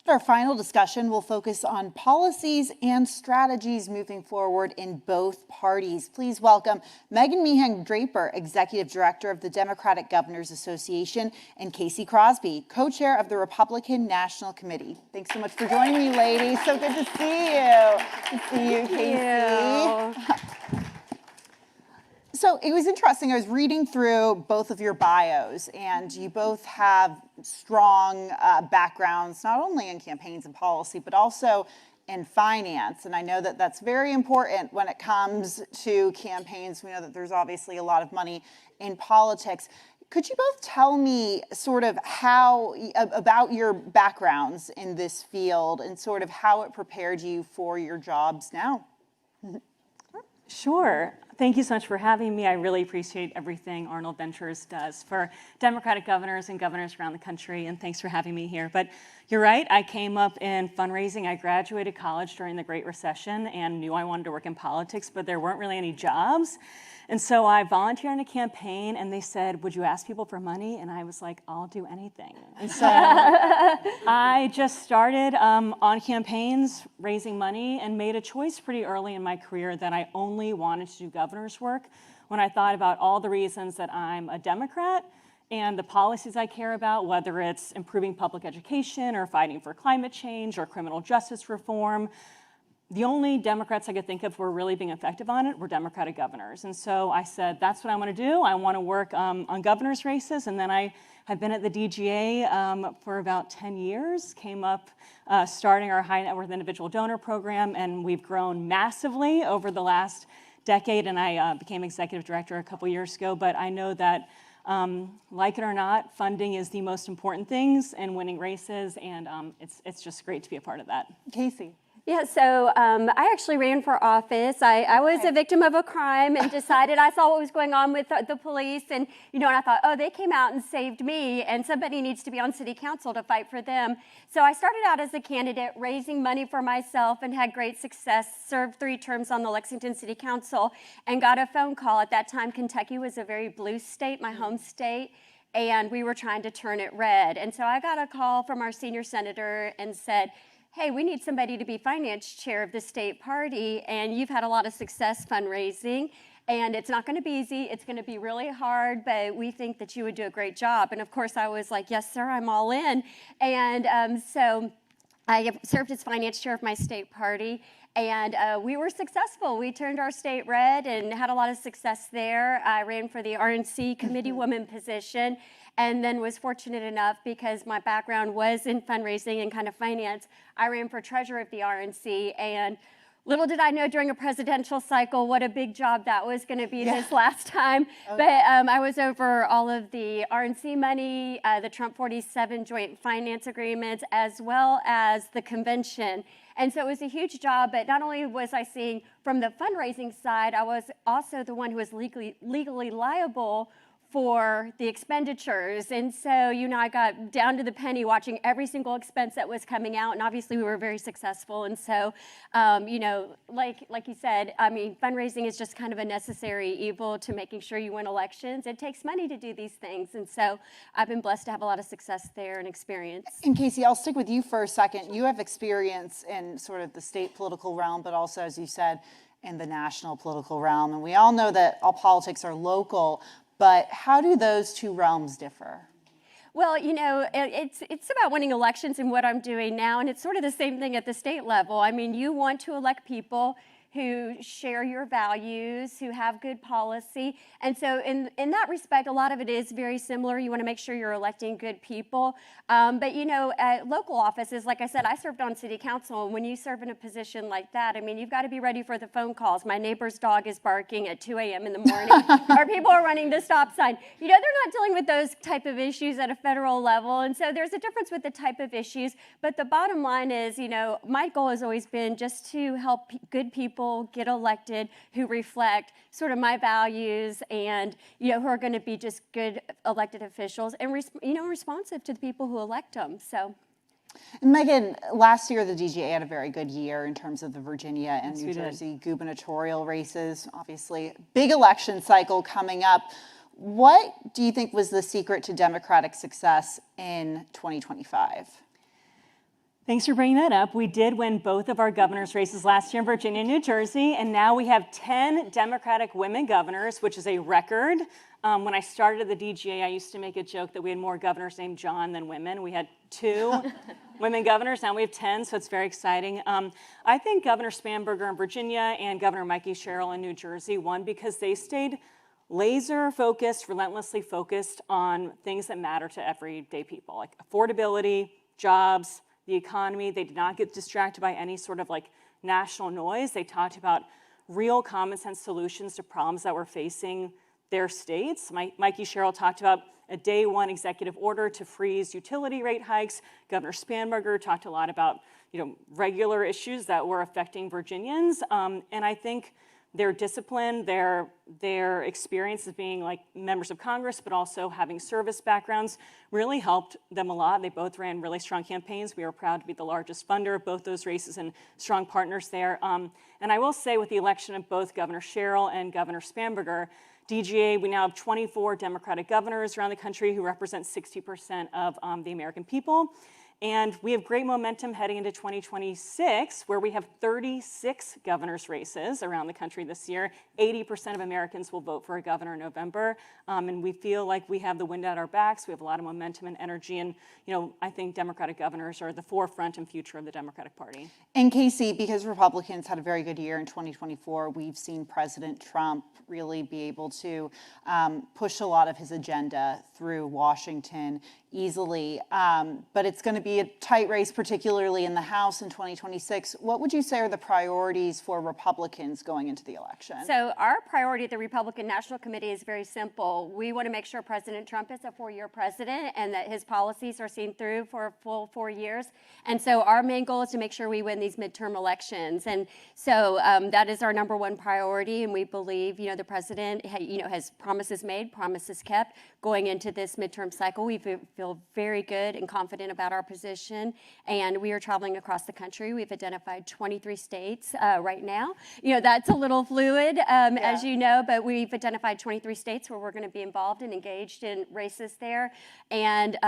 Our final discussion will focus on policies and strategies moving forward in both parties. Please welcome Megan Meehan Draper, Executive Director of the Democratic Governors Association, and Casey Crosby, Co-Chair of the Republican National Committee. Thanks so much for joining me, ladies. So good to see you. Good to see you, Casey. So it was interesting. I was reading through both of your bios, and you both have strong backgrounds, not only in campaigns and policy, but also in finance. And I know that that's very important when it comes to campaigns. We know that there's obviously a lot of money in politics. Could you both tell me sort of about your backgrounds in this field and sort of how it prepared you for your jobs now?
Sure. Thank you so much for having me. I really appreciate everything Arnold Ventures does for Democratic governors and governors around the country, and thanks for having me here. But you're right, I came up in fundraising. I graduated college during the Great Recession and knew I wanted to work in politics, but there weren't really any jobs. And so I volunteered in a campaign, and they said, would you ask people for money? And I was like, I'll do anything. And so I just started on campaigns, raising money, and made a choice pretty early in my career that I only wanted to do governor's work when I thought about all the reasons that I'm a Democrat and the policies I care about, whether it's improving public education or fighting for climate change or criminal justice reform. the only Democrats I could think of who were really being effective on it were Democratic governors. And so I said, that's what I want to do. I want to work on governors' races. And then I have been at the DGA for about 10 years, came up starting our high net worth individual donor program, and we've grown massively over the last decade. And I became executive director a couple years ago. But I know that, like it or not, funding is the most important things in winning races. And it's just great to be a part of that.
Casey.
Yeah, so I actually ran for office. I was a victim of a crime and decided I saw what was going on with the police, and and I thought, oh, they came out and saved me, and somebody needs to be on city council to fight for them. So I started out as a candidate, raising money for myself, and had great success. Served 3 terms on the Lexington City Council, and got a phone call. At that time, Kentucky was a very blue state, my home state, and we were trying to turn it red. And so I got a call from our senior senator and said, hey, we need somebody to be finance chair of the state party, and you've had a lot of success fundraising, and it's not going to be easy. It's going to be really hard, but we think that you would do a great job. And of course, I was like, yes, sir, I'm all in. And so I served as finance chair of my state party, and we were successful. We turned our state red and had a lot of success there. I ran for the RNC committee woman position, and then was fortunate enough, because my background was in fundraising and kind of finance, I ran for treasurer of the RNC, and little did I know during a presidential cycle what a big job that was going to be this last time. But I was over all of the RNC money, the Trump 47 joint finance agreements, as well as the convention. And so it was a huge job, but not only was I seeing from the fundraising side, I was also the one who was legally liable for the expenditures. And so, I got down to the penny watching every single expense that was coming out. And obviously we were very successful. And so, like you said, fundraising is just kind of a necessary evil to making sure you win elections. It takes money to do these things. And so I've been blessed to have a lot of success there and experience.
And Casey, I'll stick with you for a second. You have experience in sort of the state political realm, but also, as you said, in the national political realm. And we all know that all politics are local. But how do those two realms differ?
Well, it's about winning elections and what I'm doing now, and it's sort of the same thing at the state level. You want to elect people who share your values, who have good policy. And so in that respect, a lot of it is very similar. You want to make sure you're electing good people. But at local offices, like I said, I served on city council. And when you serve in a position like that, you've got to be ready for the phone calls. My neighbor's dog is barking at 2 a.m. in the morning, or people are running the stop sign. They're not dealing with those type of issues at a federal level. And so there's a difference with the type of issues. But the bottom line is, my goal has always been just to help good people get elected who reflect sort of my values, and who are going to be just good elected officials and responsive to the people who elect them. So,
and Megan, last year the DGA had a very good year in terms of the Virginia and New Jersey gubernatorial races. Obviously, big election cycle coming up. What do you think was the secret to Democratic success in 2025?
Thanks for bringing that up. We did win both of our governor's races last year in Virginia and New Jersey, and now we have 10 Democratic women governors, which is a record. When I started at the DGA, I used to make a joke that we had more governors named John than women. We had 2 women governors, now we have 10, so it's very exciting. I think Governor Spanberger in Virginia and Governor Mikey Sherrill in New Jersey won because they stayed laser focused, relentlessly focused on things that matter to everyday people, like affordability, jobs, the economy. They did not get distracted by any sort of national noise. They talked about real common sense solutions to problems that were facing their states. Mikey Sherrill talked about a day 1 executive order to freeze utility rate hikes. Governor Spanberger talked a lot about regular issues that were affecting Virginians. And I think their discipline, their experience as being members of Congress, but also having service backgrounds, really helped them a lot. They both ran really strong campaigns. We are proud to be the largest funder of both those races and strong partners there. And I will say, with the election of both Governor Sherrill and Governor Spanberger, DGA, we now have 24 Democratic governors around the country who represent 60% of the American people. And we have great momentum heading into 2026, where we have 36 governor's races around the country this year. 80% of Americans will vote for a governor in November. And we feel like we have the wind at our backs. We have a lot of momentum and energy. And, I think Democratic governors are the forefront and future of the Democratic Party.
And Casey, because Republicans had a very good year in 2024, we've seen President Trump really be able to push a lot of his agenda through Washington easily. But it's going to be a tight race, particularly in the House in 2026. What would you say are the priorities for Republicans going into the election?
So our priority at the Republican National Committee is very simple. We want to make sure President Trump is a four-year president and that his policies are seen through for a full 4 years. And so our main goal is to make sure we win these midterm elections. And so that is our number one priority. And we believe, the president, has promises made, promises kept. Going into this midterm cycle, we feel very good and confident about our position. And we are traveling across the country. We've identified 23 states right now. That's a little fluid, as you know, but we've identified 23 states where we're going to be involved and engaged in races there. And,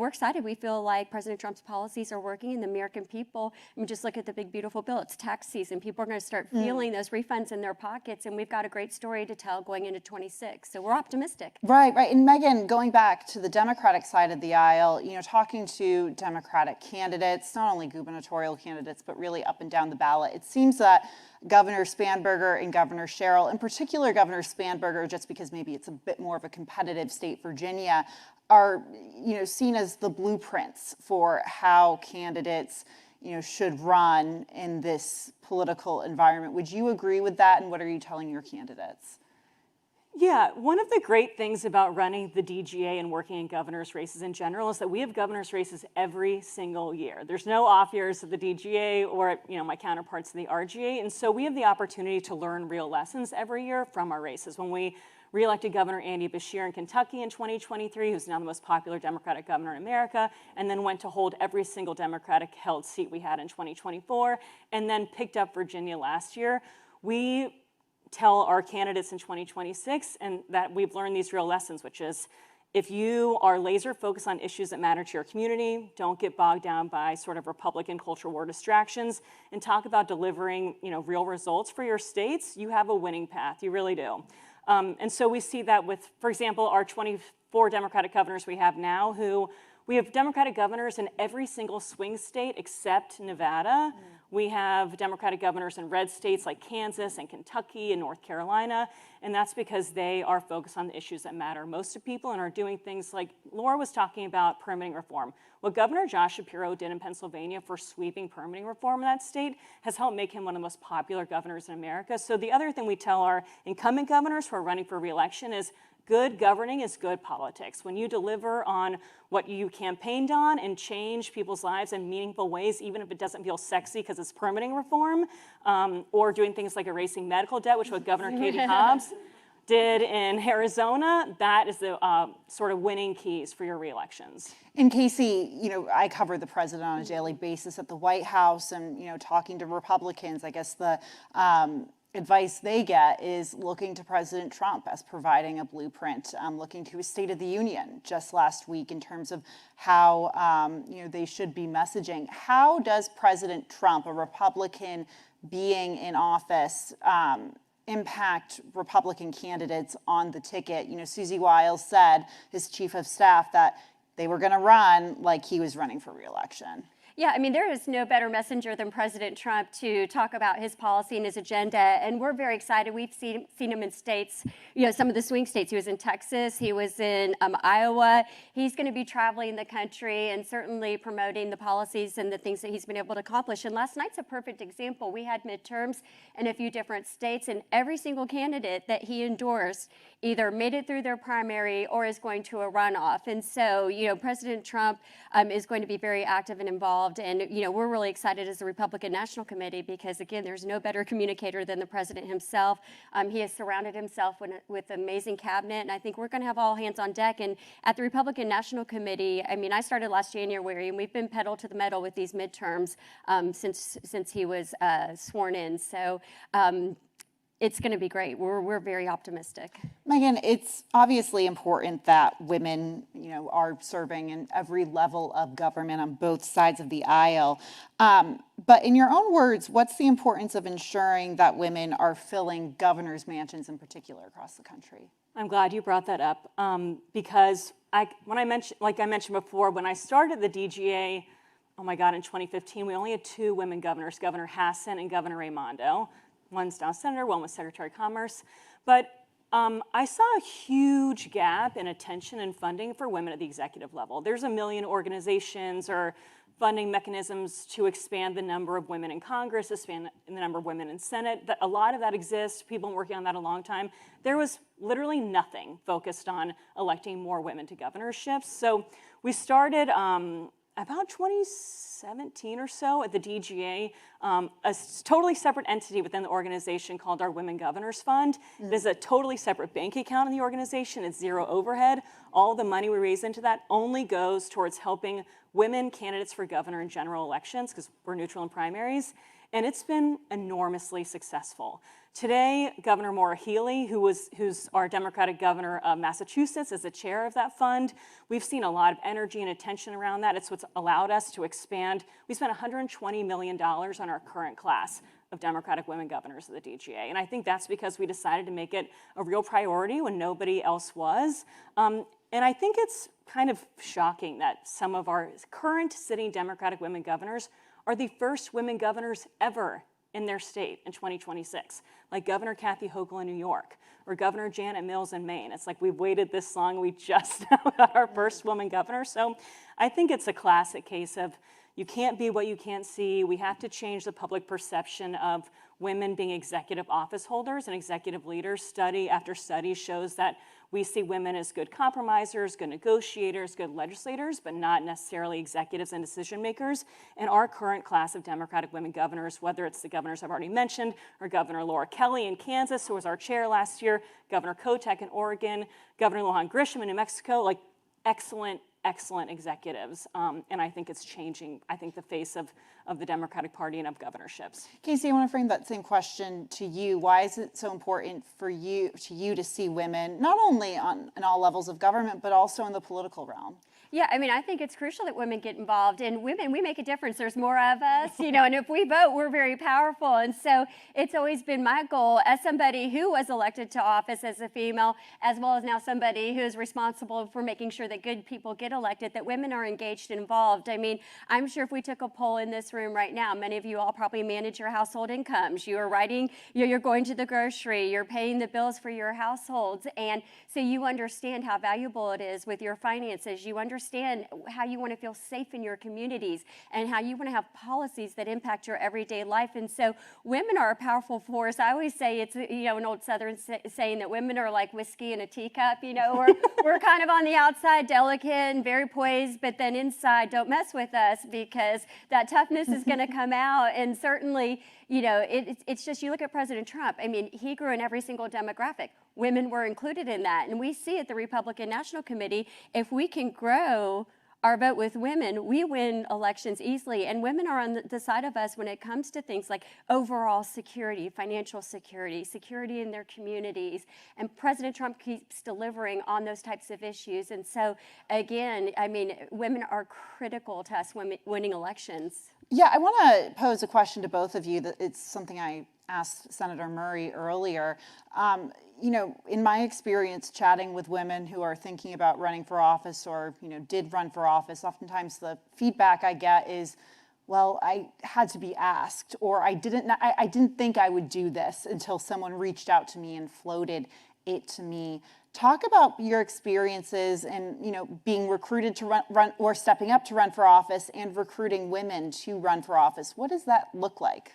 we're excited. We feel like President Trump's policies are working, and the American people, just look at the big, beautiful bill. It's tax season. People are going to start feeling those refunds in their pockets, and we've got a great story to tell going into 26. So we're optimistic.
Right. And Megan, going back to the Democratic side of the aisle, talking to Democratic candidates, not only gubernatorial candidates, but really up and down the ballot, it seems that Governor Spanberger and Governor Sherrill, in particular Governor Spanberger, just because maybe it's a bit more of a competitive state, Virginia, are seen as the blueprints for how candidates should run in this political environment. Would you agree with that, and what are you telling your candidates?
Yeah, one of the great things about running the DGA and working in governor's races in general is that we have governor's races every single year. There's no off years of the DGA or my counterparts in the RGA, and so we have the opportunity to learn real lessons every year from our races. When we reelected Governor Andy Beshear in Kentucky in 2023, who's now the most popular Democratic governor in America, and then went to hold every single Democratic-held seat we had in 2024, and then picked up Virginia last year. We tell our candidates in 2026 and that we've learned these real lessons, which is if you are laser focused on issues that matter to your community, don't get bogged down by sort of Republican culture war distractions, and talk about delivering real results for your states, you have a winning path. You really do. And so we see that with, for example, our 24 Democratic governors we have now, we have Democratic governors in every single swing state except Nevada. We have Democratic governors in red states like Kansas and Kentucky and North Carolina, and that's because they are focused on the issues that matter most to people and are doing things like Laura was talking about permitting reform. What Governor Josh Shapiro did in Pennsylvania for sweeping permitting reform in that state has helped make him one of the most popular governors in America. So the other thing we tell our incumbent governors who are running for re-election is good governing is good politics. When you deliver on what you campaigned on and change people's lives in meaningful ways, even if it doesn't feel sexy because it's permitting reform, or doing things like erasing medical debt, which what Governor Katie Hobbs did in Arizona, that is the sort of winning keys for your re-elections.
And Casey, I cover the president on a daily basis at the White House and, talking to Republicans, I guess the advice they get is looking to President Trump as providing a blueprint, looking to his State of the Union just last week in terms of how they should be messaging. How does President Trump, a Republican being in office, impact Republican candidates on the ticket? Susie Wiles said, his chief of staff, that they were going to run like he was running for re-election.
Yeah, there is no better messenger than President Trump to talk about his policy and his agenda, and we're very excited. We've seen him in states, some of the swing states. He was in Texas, he was in Iowa. He's going to be traveling the country and certainly promoting the policies and the things that he's been able to accomplish. And last night's a perfect example. We had midterms in a few different states, and every single candidate that he endorsed either made it through their primary or is going to a runoff. And so, President Trump is going to be very active and involved. And, we're really excited as the Republican National Committee because, again, there's no better communicator than the president himself. He has surrounded himself with an amazing cabinet, and I think we're going to have all hands on deck. And at the Republican National Committee, I started last January, and we've been pedal to the metal with these midterms since he was sworn in. So, it's going to be great. We're very optimistic.
Megan, it's obviously important that women, are serving in every level of government on both sides of the aisle. But in your own words, what's the importance of ensuring that women are filling governor's mansions in particular across the country?
I'm glad you brought that up because like I mentioned before, when I started the DGA, oh my God, in 2015, we only had 2 women governors, Governor Hinson and Governor Raimondo. One's now senator, one was Secretary of Commerce. But I saw a huge gap in attention and funding for women at the executive level. There's a million organizations or funding mechanisms to expand the number of women in Congress, expand the number of women in Senate. A lot of that exists. People have been working on that a long time. There was literally nothing focused on electing more women to governorships. So we started about 2017 or so at the DGA, a totally separate entity within the organization called our Women Governors Fund. It is a totally separate bank account in the organization. It's zero overhead. All the money we raise into that only goes towards helping women candidates for governor and general elections, because we're neutral in primaries. And it's been enormously successful. Today, Governor Maura Healey, who's our Democratic governor of Massachusetts, is the chair of that fund. We've seen a lot of energy and attention around that. It's what's allowed us to expand. We spent $120 million on our current class of Democratic women governors of the DGA. And I think that's because we decided to make it a real priority when nobody else was. And I think it's kind of shocking that some of our current sitting Democratic women governors are the first women governors ever in their state in 2026, like Governor Kathy Hochul in New York or Governor Janet Mills in Maine. It's like we've waited this long, we just got our first woman governor. So I think it's a classic case of you can't be what you can't see. We have to change the public perception of women being executive office holders and executive leaders. Study after study shows that we see women as good compromisers, good negotiators, good legislators, but not necessarily executives and decision makers. And our current class of Democratic women governors, whether it's the governors I've already mentioned, or Governor Laura Kelly in Kansas, who was our chair last year, Governor Kotek in Oregon, Governor Lujan Grisham in New Mexico, like excellent executives. And I think it's changing, I think, the face of the Democratic Party and of governorships.
Casey, I want to frame that same question to you. Why is it so important for you to see women, not only in all levels of government, but also in the political realm?
Yeah, I mean, I think it's crucial that women get involved. And women, we make a difference. There's more of us, and if we vote, we're very powerful. And so it's always been my goal as somebody who was elected to office as a female, as well as now somebody who is responsible for making sure that good people get elected, that women are engaged and involved. I mean, I'm sure if we took a poll in this room right now, many of you all probably manage your household incomes. You are writing, you're going to the grocery, you're paying the bills for your households. And so you understand how valuable it is with your finances. You understand how you want to feel safe in your communities and how you want to have policies that impact your everyday life. And so women are a powerful force. I always say it's, an old Southern saying that women are like whiskey in a teacup. We're kind of on the outside, delicate and very poised, but then inside, don't mess with us because that toughness is going to come out. And certainly, it's just, you look at President Trump. I mean, he grew in every single demographic. Women were included in that. And we see at the Republican National Committee, if we can grow our vote with women, we win elections easily. And women are on the side of us when it comes to things like overall security, financial security, security in their communities. And President Trump keeps delivering on those types of issues. And so, again, I mean, women are critical to us winning elections.
Yeah, I want to pose a question to both of you. It's something I asked Senator Murray earlier. In my experience chatting with women who are thinking about running for office or, did run for office, oftentimes the feedback I get is, well, I had to be asked, or I didn't think I would do this until someone reached out to me and floated it to me. Talk about your experiences and, being recruited to run or stepping up to run for office and recruiting women to run for office. What does that look like?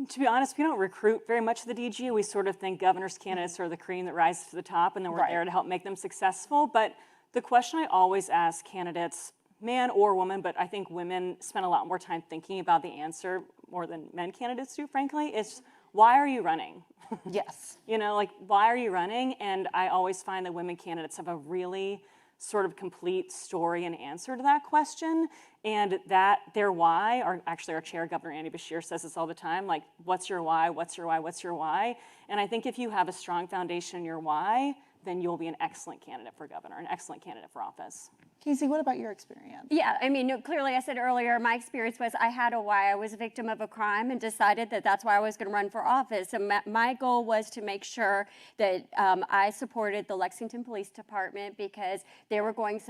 To be honest, we don't recruit very much at the DGA. We sort of think governor's candidates are the cream that rises to the top, and then we're there to help make them successful. But the question I always ask candidates, man or woman, but I think women spend a lot more time thinking about the answer more than men candidates do, frankly, is why are you running?
Yes.
Why are you running? And I always find that women candidates have a really sort of complete story and answer to that question. And that their why, or actually our chair, Governor Andy Beshear, says this all the time, like, what's your why, what's your why, what's your why? And I think if you have a strong foundation in your why, then you'll be an excellent candidate for governor, an excellent candidate for office.
Casey, what about your experience?
Yeah, I mean, clearly I said earlier, my experience was I had a why. I was a victim of a crime and decided that that's why I was going to run for office. So my goal was to make sure that I supported the Lexington Police Department because they were going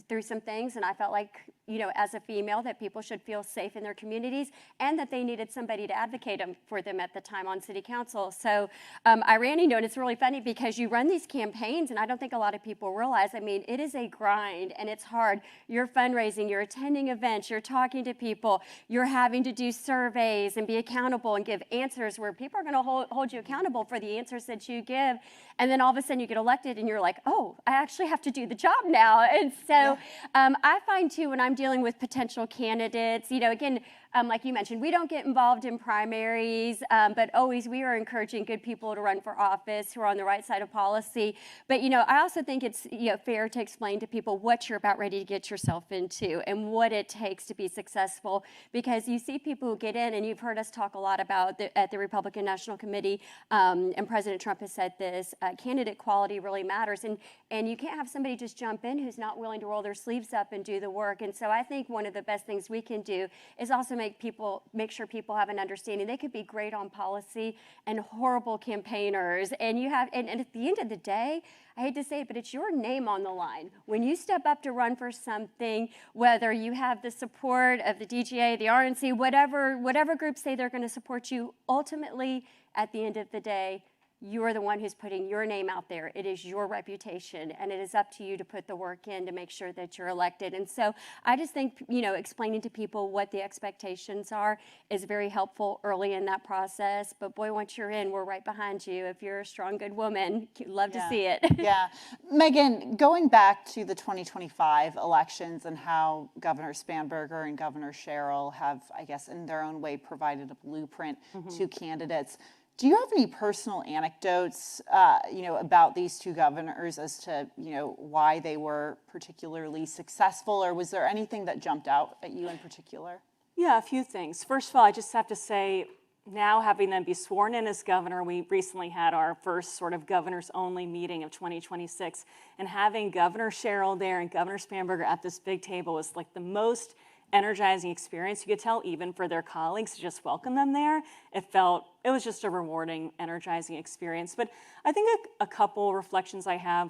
through some things, and I felt like, you know, as a female, that people should feel safe in their communities and that they needed somebody to advocate for them at the time on city council. So I ran, you know, and it's really funny because you run these campaigns, and I don't think a lot of people realize, I mean, it is a grind and it's hard. You're fundraising, you're attending events, you're talking to people, you're having to do surveys and be accountable and give answers where people are going to hold you accountable for the answers that you give. And then all of a sudden you get elected and you're like, oh, I actually have to do the job now. And so I find too, when I'm dealing with potential candidates, you know, again, like you mentioned, we don't get involved in primaries, but always we are encouraging good people to run for office who are on the right side of policy. But, you know, I also think it's, you know, fair to explain to people what you're about ready to get yourself into and what it takes to be successful. Because you see people who get in, and you've heard us talk a lot about at the Republican National Committee, and President Trump has said this, candidate quality really matters. And you can't have somebody just jump in who's not willing to roll their sleeves up and do the work. And so I think one of the best things we can do is also make sure people have an understanding. They could be great on policy and horrible campaigners. And and at the end of the day, I hate to say it, but it's your name on the line. When you step up to run for something, whether you have the support of the DGA, the RNC, whatever groups say they're going to support you, ultimately, at the end of the day, you are the one who's putting your name out there. It is your reputation, and it is up to you to put the work in to make sure that you're elected. And so I just think, you know, explaining to people what the expectations are is very helpful early in that process. But boy, once you're in, we're right behind you. If you're a strong, good woman, love to see it.
Yeah. Megan, going back to the 2025 elections and how Governor Spanberger and Governor Sherrill have, I guess, in their own way, provided a blueprint to candidates. Do you have any personal anecdotes, you know, about these two governors as to, you know, why they were particularly successful, or was there anything that jumped out at you in particular?
Yeah, a few things. First of all, I just have to say, now having them be sworn in as governor, we recently had our first sort of governors only meeting of 2026, and having Governor Sherrill there and Governor Spanberger at this big table was like the most energizing experience. You could tell even for their colleagues to just welcome them there, it was just a rewarding, energizing experience. But I think a couple reflections I have,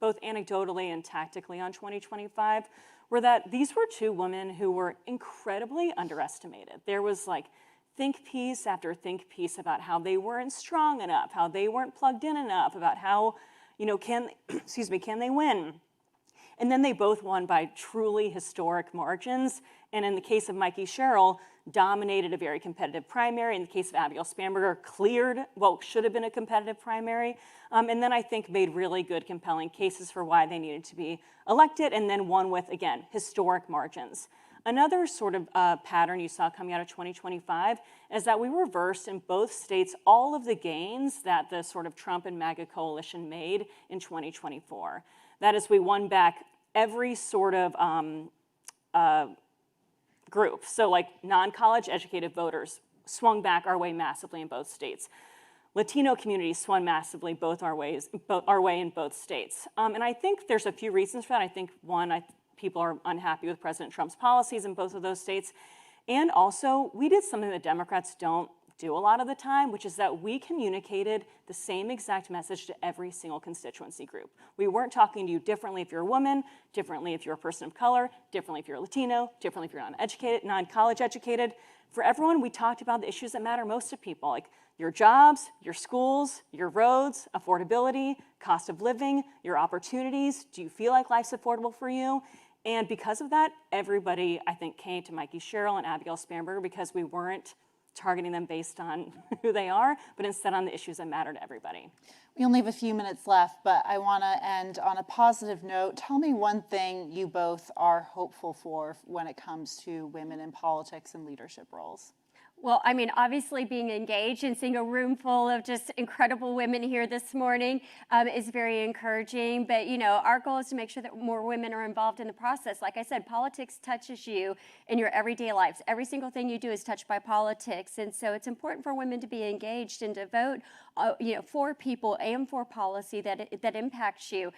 both anecdotally and tactically on 2025, were that these were two women who were incredibly underestimated. There was like think piece after think piece about how they weren't strong enough, how they weren't plugged in enough, about how, you know, can they win? And then they both won by truly historic margins. And in the case of Mikey Sherrill, dominated a very competitive primary. In the case of Abigail Spanberger, cleared what should have been a competitive primary. And then I think made really good, compelling cases for why they needed to be elected, and then won with, again, historic margins. Another sort of pattern you saw coming out of 2025 is that we reversed in both states all of the gains that the sort of Trump and MAGA coalition made in 2024. That is, we won back every sort of group. So like non-college educated voters swung back our way massively in both states. Latino communities swung massively our way in both states. And I think there's a few reasons for that. I think one, people are unhappy with President Trump's policies in both of those states. And also, we did something that Democrats don't do a lot of the time, which is that we communicated the same exact message to every single constituency group. We weren't talking to you differently if you're a woman, differently if you're a person of color, differently if you're Latino, differently if you're uneducated, non-college educated. For everyone, we talked about the issues that matter most to people, like your jobs, your schools, your roads, affordability, cost of living, your opportunities. Do you feel like life's affordable for you? And because of that, everybody, I think, came to Mikey Sherrill and Abigail Spanberger because we weren't targeting them based on who they are, but instead on the issues that matter to everybody.
We only have a few minutes left, but I want to end on a positive note. Tell me one thing you both are hopeful for when it comes to women in politics and leadership roles.
Well, I mean, obviously being engaged and seeing a room full of just incredible women here this morning is very encouraging. But, you know, our goal is to make sure that more women are involved in the process. Like I said, politics touches you in your everyday lives. Every single thing you do is touched by politics. And so it's important for women to be engaged and to vote, you know, for people and for policy that impacts you.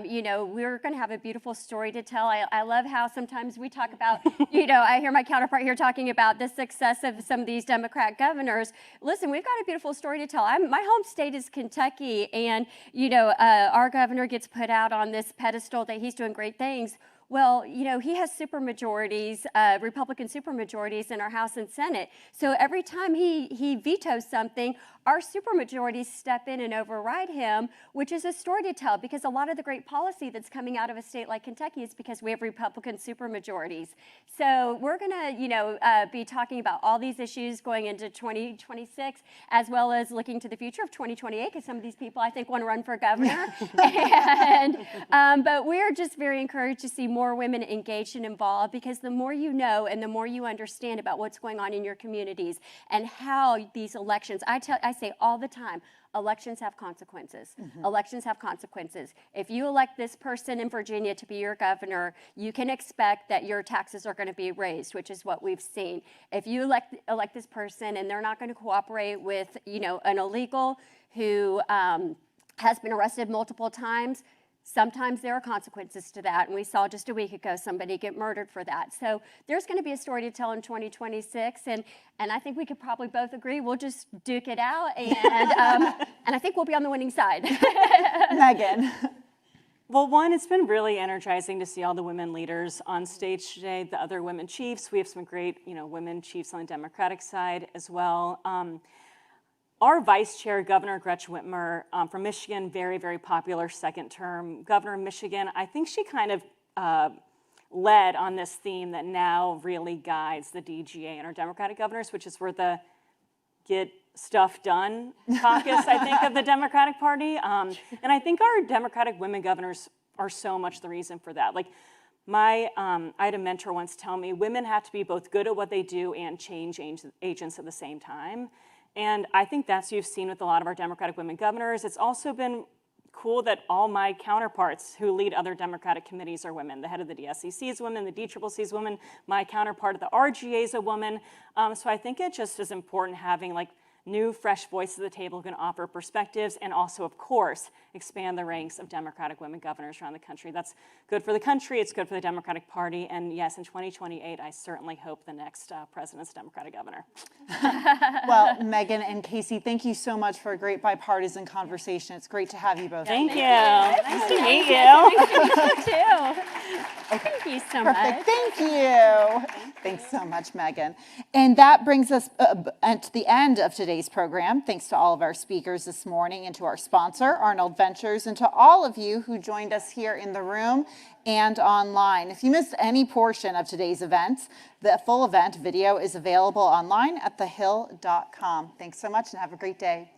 You know, we're going to have a beautiful story to tell. I love how sometimes we talk about, you know, I hear my counterpart here talking about the success of some of these Democrat governors. Listen, we've got a beautiful story to tell. My home state is Kentucky, and, you know, our governor gets put out on this pedestal that he's doing great things. Well, you know, he has supermajorities, Republican supermajorities in our House and Senate. So every time he vetoes something, our supermajorities step in and override him, which is a story to tell, because a lot of the great policy that's coming out of a state like Kentucky is because we have Republican supermajorities. So we're going to, you know, be talking about all these issues going into 2026, as well as looking to the future of 2028, because some of these people, I think, want to run for governor. But we're just very encouraged to see more women engaged and involved, because the more you know and the more you understand about what's going on in your communities and how these elections, I say all the time, elections have consequences. Elections have consequences. If you elect this person in Virginia to be your governor, you can expect that your taxes are going to be raised, which is what we've seen. If you elect this person and they're not going to cooperate with, you know, an illegal who has been arrested multiple times, sometimes there are consequences to that. And we saw just a week ago somebody get murdered for that. So there's going to be a story to tell in 2026. And I think we could probably both agree we'll just duke it out. And I think we'll be on the winning side.
Megan.
Well, one, it's been really energizing to see all the women leaders on stage today, the other women chiefs. We have some great, you know, women chiefs on the Democratic side as well. Our vice chair, Governor Gretchen Whitmer from Michigan, very, very popular second term governor of Michigan. I think she kind of led on this theme that now really guides the DGA and our Democratic governors, which is where the get stuff done caucus, I think, of the Democratic Party. And I think our Democratic women governors are so much the reason for that. Like, I had a mentor once tell me, women have to be both good at what they do and change agents at the same time. And I think that's what you've seen with a lot of our Democratic women governors. It's also been cool that all my counterparts who lead other Democratic committees are women. The head of the DSCC is a woman, the DCCC is a woman, my counterpart of the RGA is a woman. So I think it just is important having like new, fresh voices at the table who can offer perspectives and also, of course, expand the ranks of Democratic women governors around the country. That's good for the country, it's good for the Democratic Party, and yes, in 2028, I certainly hope the next president's Democratic governor.
Well, Megan and Casey, thank you so much for a great bipartisan conversation. It's great to have you both.
Thank you. Nice to meet you.
Too. Thank you so much.
Perfect. Thank you. Thanks so much, Megan. And that brings us to the end of today's program. Thanks to all of our speakers this morning and to our sponsor, Arnold Ventures, and to all of you who joined us here in the room and online. If you missed any portion of today's events, the full event video is available online at thehill.com. Thanks so much and have a great day.